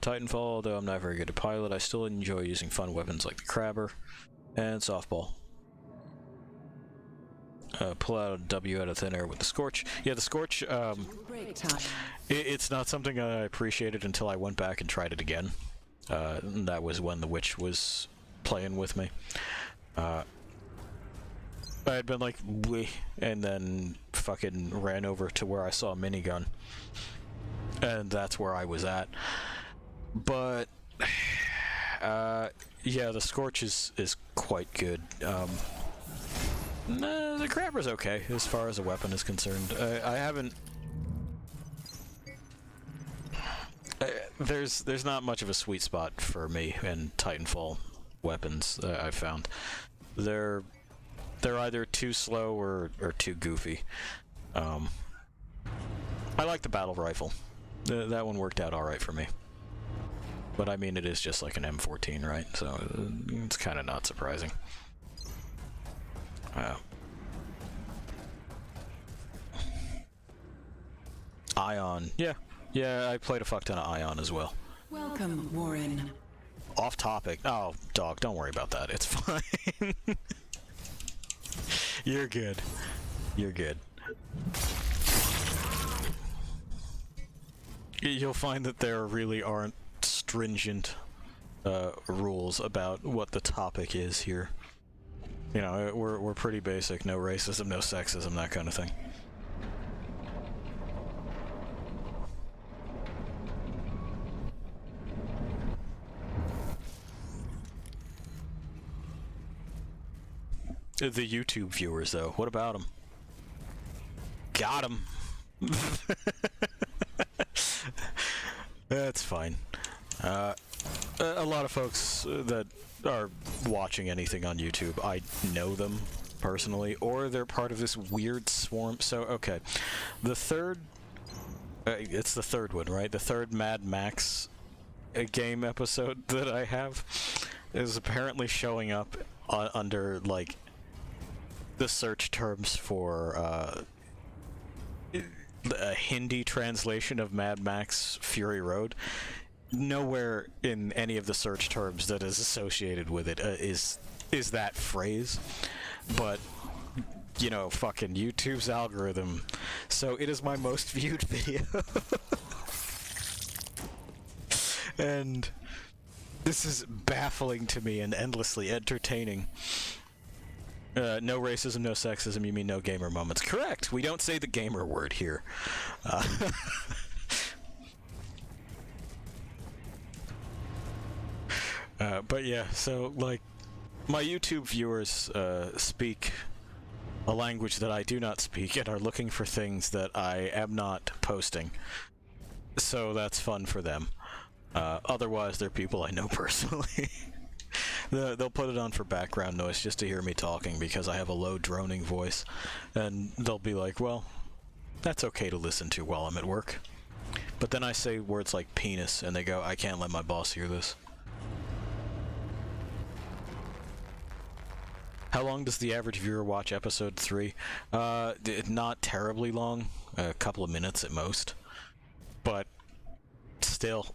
Titanfall, though I'm not very good at pilot, I still enjoy using fun weapons like the crabber and softball. Pull out a W out of thin air with the Scorch. Yeah, the Scorch, it's not something I appreciated until I went back and tried it again. That was when the Witch was playing with me. I had been like, wee, and then fucking ran over to where I saw a minigun. And that's where I was at. But, yeah, the Scorch is quite good. Nah, the Crabber's okay, as far as a weapon is concerned. I haven't... There's not much of a sweet spot for me in Titanfall weapons, I've found. They're either too slow or too goofy. I like the battle rifle. That one worked out alright for me. But I mean, it is just like an M14, right? So it's kind of not surprising. Ion. Yeah, I played a fuck ton of Ion as well. Welcome, Warren. Off topic. Oh, dog, don't worry about that. It's fine. You're good. You're good. You'll find that there really aren't stringent rules about what the topic is here. You know, we're pretty basic. No racism, no sexism, that kind of thing. The YouTube viewers, though, what about them? Got them. That's fine. A lot of folks that are watching anything on YouTube, I know them personally, or they're part of this weird swarm. So, okay. The third... it's the third one, right? The third Mad Max game episode that I have is apparently showing up under, like, the search terms for a Hindi translation of Mad Max Fury Road. Nowhere in any of the search terms that is associated with it is that phrase, but you know, fucking YouTube's algorithm. So it is my most viewed video. And this is baffling to me and endlessly entertaining. No racism, no sexism, you mean no gamer moments. Correct! We don't say the gamer word here. But yeah, so, like, my YouTube viewers speak a language that I do not speak and are looking for things that I am not posting. So that's fun for them. Otherwise, they're people I know personally. They'll put it on for background noise just to hear me talking because I have a low droning voice, and they'll be like, well, that's okay to listen to while I'm at work. But then I say words like penis, and they go, I can't let my boss hear this. How long does the average viewer watch episode 3? Not terribly long, a couple of minutes at most, but still.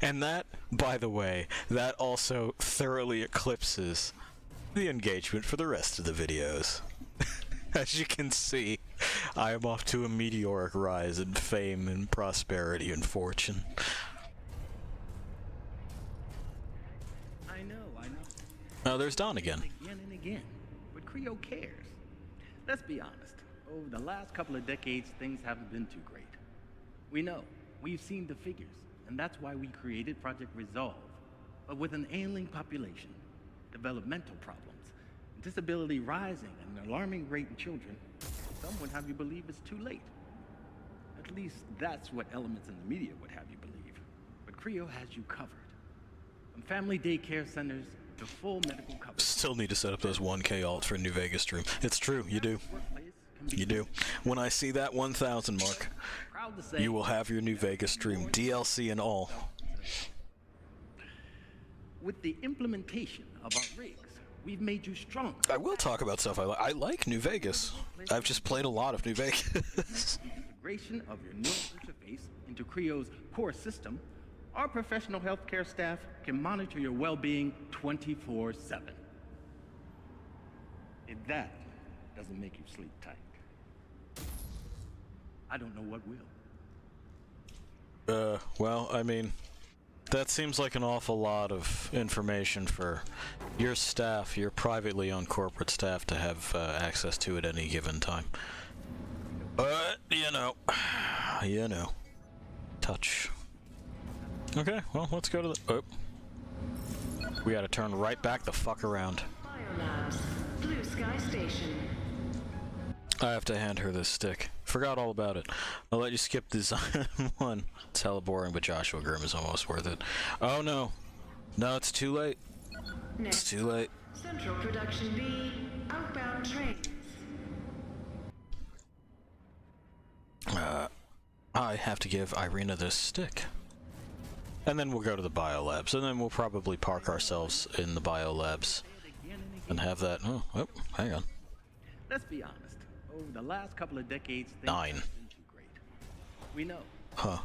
And that, by the way, that also thoroughly eclipses the engagement for the rest of the videos. As you can see, I am off to a meteoric rise in fame and prosperity and fortune. I know. Oh, there's Don again. Again and again. But Creo cares. Let's be honest. Over the last couple of decades, things haven't been too great. We know. We've seen the figures. And that's why we created Project Resolve. But with an ailing population, developmental problems, disability rising at an alarming rate in children, some would have you believe it's too late. At least that's what elements in the media would have you believe. But Creo has you covered. From family daycare centers to full medical coverage. Still need to set up those 1K alts for a New Vegas stream. It's true, you do. You do. When I see that 1,000 mark, you will have your New Vegas stream, DLC and all. With the implementation of our rigs, we've made you stronger. I will talk about stuff I like. I like New Vegas. I've just played a lot of New Vegas. Integration of your neural interface into Creo's core system, our professional healthcare staff can monitor your well-being 24/7. If that doesn't make you sleep tight, I don't know what will. Well, I mean, that seems like an awful lot of information for your staff, your privately owned corporate staff, to have access to at any given time. But, you know, touch. Okay, well, let's go to the... Oh. We gotta turn right back the fuck around. Biolabs, Blue Sky Station. I have to hand her this stick. Forgot all about it. I'll let you skip design one. It's hella boring, but Joshua Grimm is almost worth it. Oh no. No, it's too late. Next. It's too late. Central Production B, outbound trains. I have to give Irina this stick. And then we'll go to the biolabs, and then we'll probably park ourselves in the biolabs and have that... Oh, hang on. Let's be honest. Over the last couple of decades, things 9. haven't been too great. We know. Huh.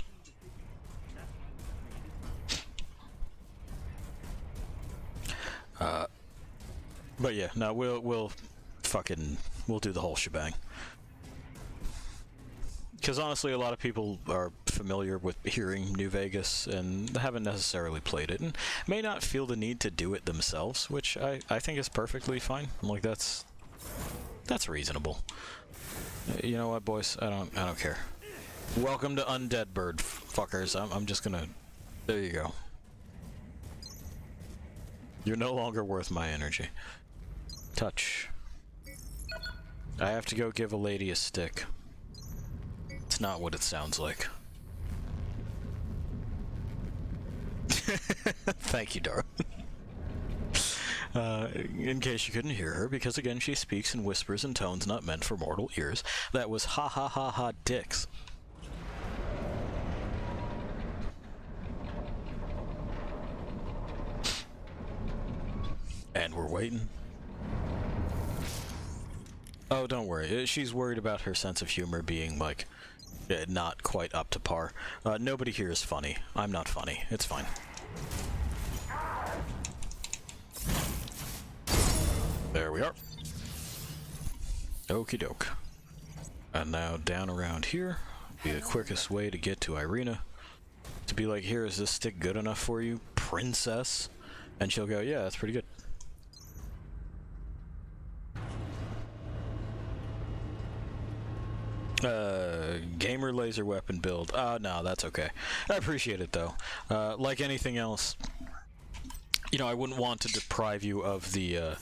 But yeah, no, we'll do the whole shebang. Because honestly, a lot of people are familiar with hearing New Vegas and haven't necessarily played it, and may not feel the need to do it themselves, which I think is perfectly fine. I'm like, that's reasonable. You know what, boys? I don't care. Welcome to Undead Bird, fuckers. I'm just gonna... There you go. You're no longer worth my energy. Touch. I have to go give a lady a stick. It's not what it sounds like. Thank you, darling. In case you couldn't hear her, because again she speaks in whispers and tones not meant for mortal ears, that was ha ha ha ha dicks. And we're waiting. Oh, don't worry. She's worried about her sense of humor being, like, not quite up to par. Nobody here is funny. I'm not funny. It's fine. There we are. Okie doke. And now down around here. Be the quickest way to get to Irina. To be like, here, is this stick good enough for you, princess? And she'll go, yeah, that's pretty good. Gamer laser weapon build. No, that's okay. I appreciate it, though. Like anything else, you know, I wouldn't want to deprive you of the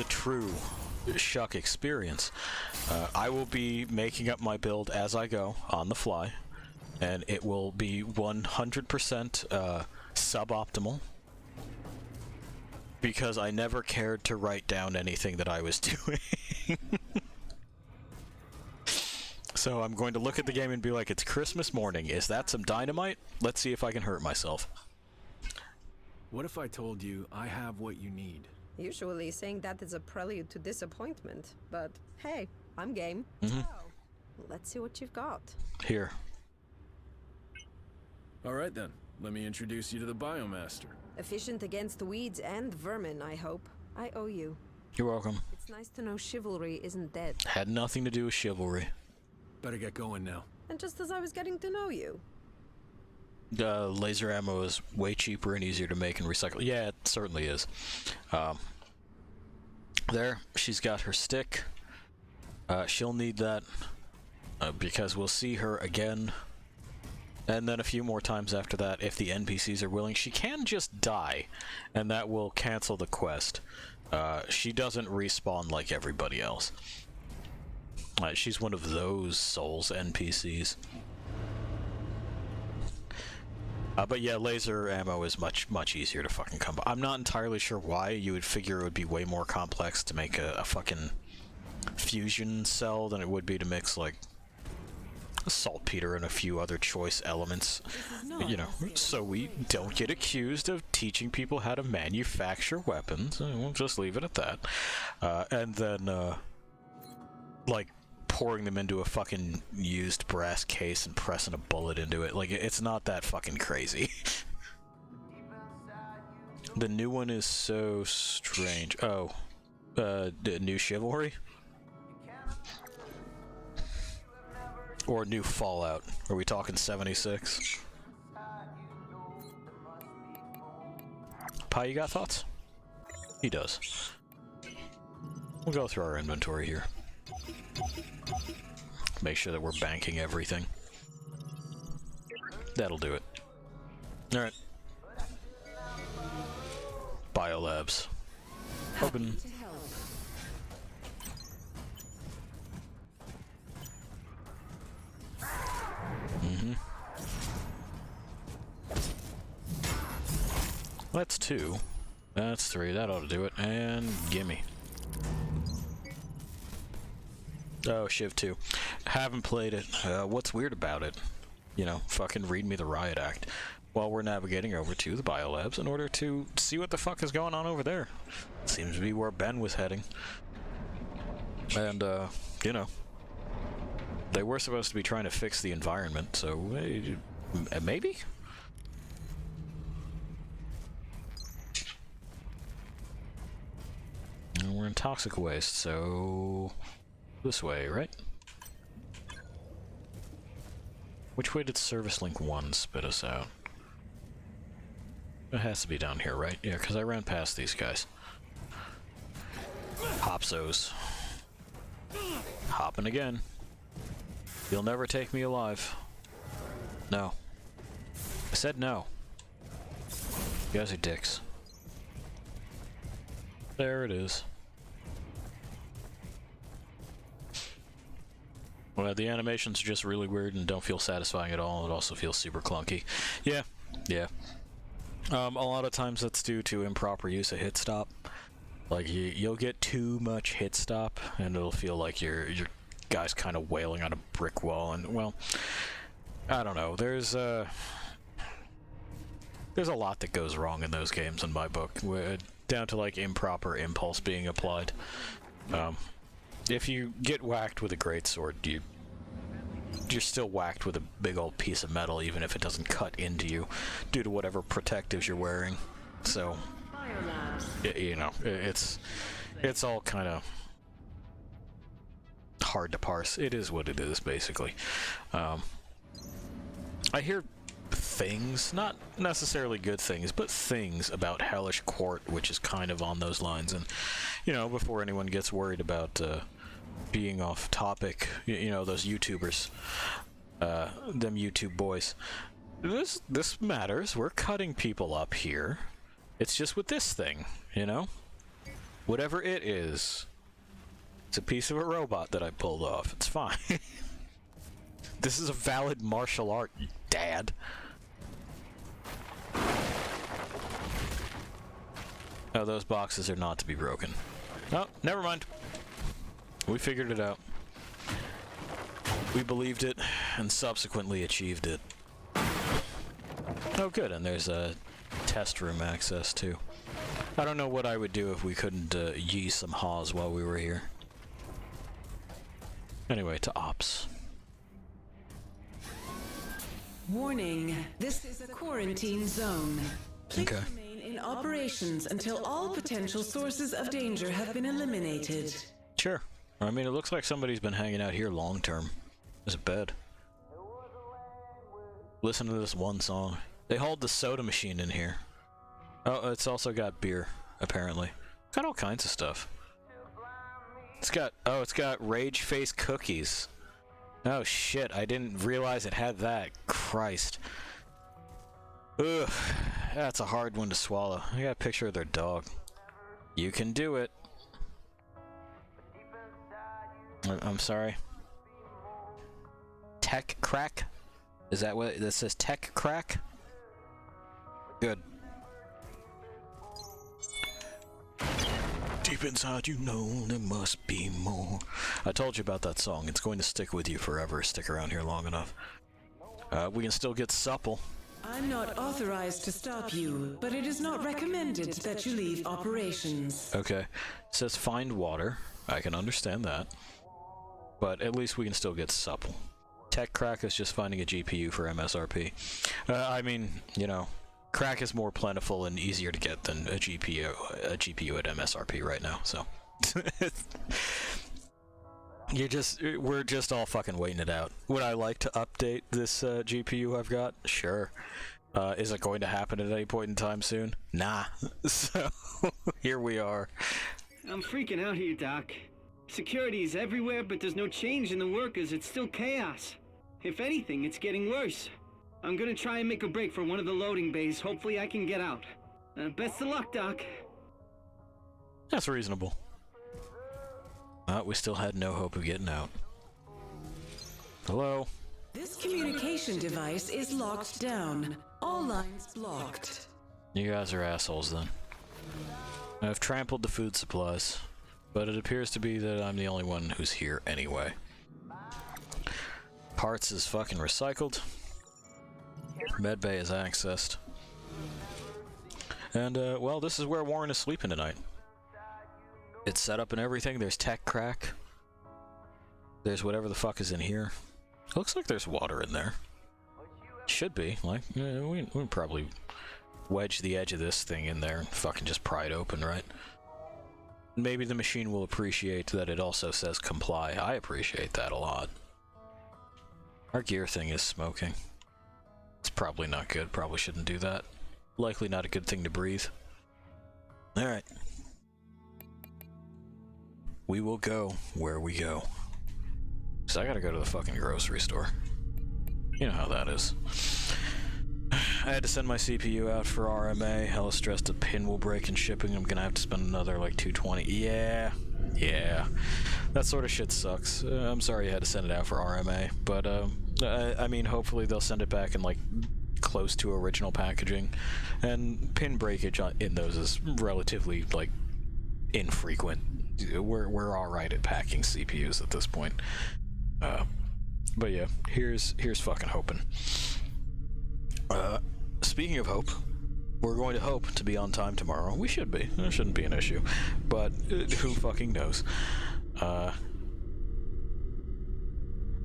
true Shuck experience. I will be making up my build as I go, on the fly, and it will be 100% suboptimal, because I never cared to write down anything that I was doing. So I'm going to look at the game and be like, it's Christmas morning. Is that some dynamite? Let's see if I can hurt myself. What if I told you I have what you need? Usually saying that is a prelude to disappointment, but hey, I'm game. Mm-hmm. So, let's see what you've got. Here. All right then, let me introduce you to the Biomaster. Efficient against weeds and vermin, I hope. I owe you. You're welcome. It's nice to know chivalry isn't dead. Had nothing to do with chivalry. Better get going now. And just as I was getting to know you. Laser ammo is way cheaper and easier to make and recycle. Yeah, it certainly is. There, she's got her stick. She'll need that because we'll see her again. And then a few more times after that, if the NPCs are willing. She can just die, and that will cancel the quest. She doesn't respawn like everybody else. She's one of those Souls NPCs. But yeah, laser ammo is much easier to fucking come by. I'm not entirely sure why. You would figure it would be way more complex to make a fucking fusion cell than it would be to mix, like, saltpeter and a few other choice elements. You know, so we don't get accused of teaching people how to manufacture weapons. We'll just leave it at that. And then, like, pouring them into a fucking used brass case and pressing a bullet into it. Like, it's not that fucking crazy. The new one is so strange. Oh, new Chivalry? Or new Fallout? Are we talking 76? Pi, you got thoughts? He does. We'll go through our inventory here. Make sure that we're banking everything. That'll do it. Alright. Biolabs. Open. Mm-hmm. That's 2. That's 3. That ought to do it. And gimme. Oh, Shiv 2. Haven't played it. What's weird about it? You know, fucking read me the riot act. While we're navigating over to the biolabs in order to see what the fuck is going on over there. Seems to be where Ben was heading. And, you know, they were supposed to be trying to fix the environment, so maybe? And we're in toxic waste, so this way, right? Which way did Service Link 1 spit us out? It has to be down here, right? Yeah, because I ran past these guys. Hopsos. Hopping again. You'll never take me alive. No. I said no. You guys are dicks. There it is. Well, the animations are just really weird and don't feel satisfying at all. It also feels super clunky. Yeah, yeah. A lot of times that's due to improper use of hit stop. Like, you'll get too much hit stop, and it'll feel like your guy's kind of wailing on a brick wall. And, well, I don't know. There's a lot that goes wrong in those games in my book, down to, like, improper impulse being applied. If you get whacked with a greatsword, you're still whacked with a big old piece of metal, even if it doesn't cut into you, due to whatever protectives you're wearing. So, you know, it's all kind of hard to parse. It is what it is, basically. I hear things, not necessarily good things, but things about Hellish Court, which is kind of on those lines. And, you know, before anyone gets worried about being off topic, you know, those YouTubers, them YouTube boys, this matters. We're cutting people up here. It's just with this thing, you know? Whatever it is, it's a piece of a robot that I pulled off. It's fine. This is a valid martial art, Dad. Oh, those boxes are not to be broken. Oh, never mind. We figured it out. We believed it, and subsequently achieved it. Oh, good, and there's a test room access, too. I don't know what I would do if we couldn't yee some haws while we were here. Anyway, to ops. Warning, this is a quarantine zone. Please remain in operations until all potential sources of danger have been eliminated. Sure. I mean, it looks like somebody's been hanging out here long term. There's a bed. Listen to this one song. They hauled the soda machine in here. Oh, it's also got beer, apparently. Got all kinds of stuff. It's got Rage Face cookies. Oh shit, I didn't realize it had that. Christ. Ugh, that's a hard one to swallow. I got a picture of their dog. You can do it. I'm sorry. Tech crack? Is that what this says? Tech crack? Good. Deep inside, you know there must be more. I told you about that song. It's going to stick with you forever. Stick around here long enough. We can still get supple. I'm not authorized to stop you, but it is not recommended that you leave operations. Okay. It says find water. I can understand that. But at least we can still get supple. Tech crack is just finding a GPU for MSRP. I mean, you know, crack is more plentiful and easier to get than a GPU at MSRP right now, so. We're just all fucking waiting it out. Would I like to update this GPU I've got? Sure. Is it going to happen at any point in time soon? Nah. So, here we are. I'm freaking out here, Doc. Security is everywhere, but there's no change in the workers. It's still chaos. If anything, it's getting worse. I'm gonna try and make a break for one of the loading bays. Hopefully I can get out. Best of luck, Doc. That's reasonable. We still had no hope of getting out. Hello? This communication device is locked down. All lines blocked. You guys are assholes then. I've trampled the food supplies, but it appears to be that I'm the only one who's here anyway. Parts is fucking recycled. Medbay is accessed. And, well, this is where Warren is sleeping tonight. It's set up and everything. There's tech crack. There's whatever the fuck is in here. It looks like there's water in there. Should be. Like, we can probably wedge the edge of this thing in there and fucking just pry it open, right? Maybe the machine will appreciate that it also says comply. I appreciate that a lot. Our gear thing is smoking. It's probably not good. Probably shouldn't do that. Likely not a good thing to breathe. Alright. We will go where we go. So I gotta go to the fucking grocery store. You know how that is. I had to send my CPU out for RMA. Hella stressed a pin will break in shipping. I'm gonna have to spend another like $220. Yeah. That sort of shit sucks. I'm sorry you had to send it out for RMA, but I mean, hopefully they'll send it back in like close to original packaging. And pin breakage in those is relatively like infrequent. We're all right at packing CPUs at this point. But yeah, here's fucking hoping. Speaking of hope, we're going to hope to be on time tomorrow. We should be. There shouldn't be an issue. But who fucking knows?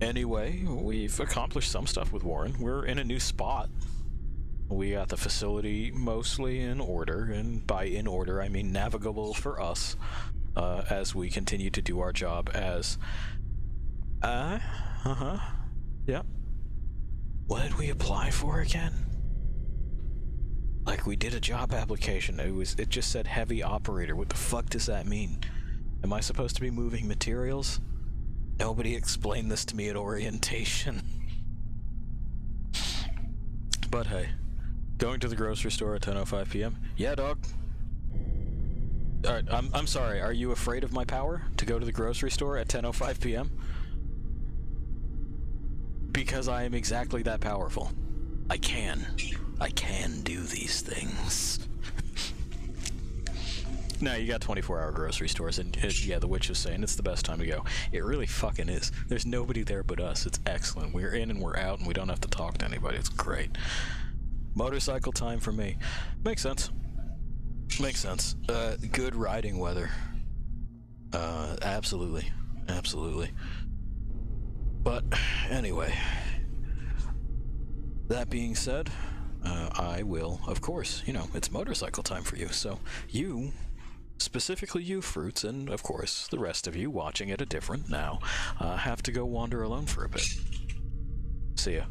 Anyway, we've accomplished some stuff with Warren. We're in a new spot. We got the facility mostly in order, and by in order I mean navigable for us, as we continue to do our job as... Yep. What did we apply for again? Like, we did a job application. It just said heavy operator. What the fuck does that mean? Am I supposed to be moving materials? Nobody explained this to me at orientation. But hey, going to the grocery store at 10:05 p.m. Yeah, dog. Alright, I'm sorry. Are you afraid of my power to go to the grocery store at 10:05 p.m.? Because I am exactly that powerful. I can do these things. Now, you got 24-hour grocery stores, and yeah, the witch is saying it's the best time to go. It really fucking is. There's nobody there but us. It's excellent. We're in and we're out, and we don't have to talk to anybody. It's great. Motorcycle time for me. Makes sense. Makes sense. Good riding weather. Absolutely. Absolutely. But, anyway. That being said, I will, of course, you know, it's motorcycle time for you, so you, specifically you, Fruits, and of course, the rest of you watching at a different now, have to go wander alone for a bit. See ya.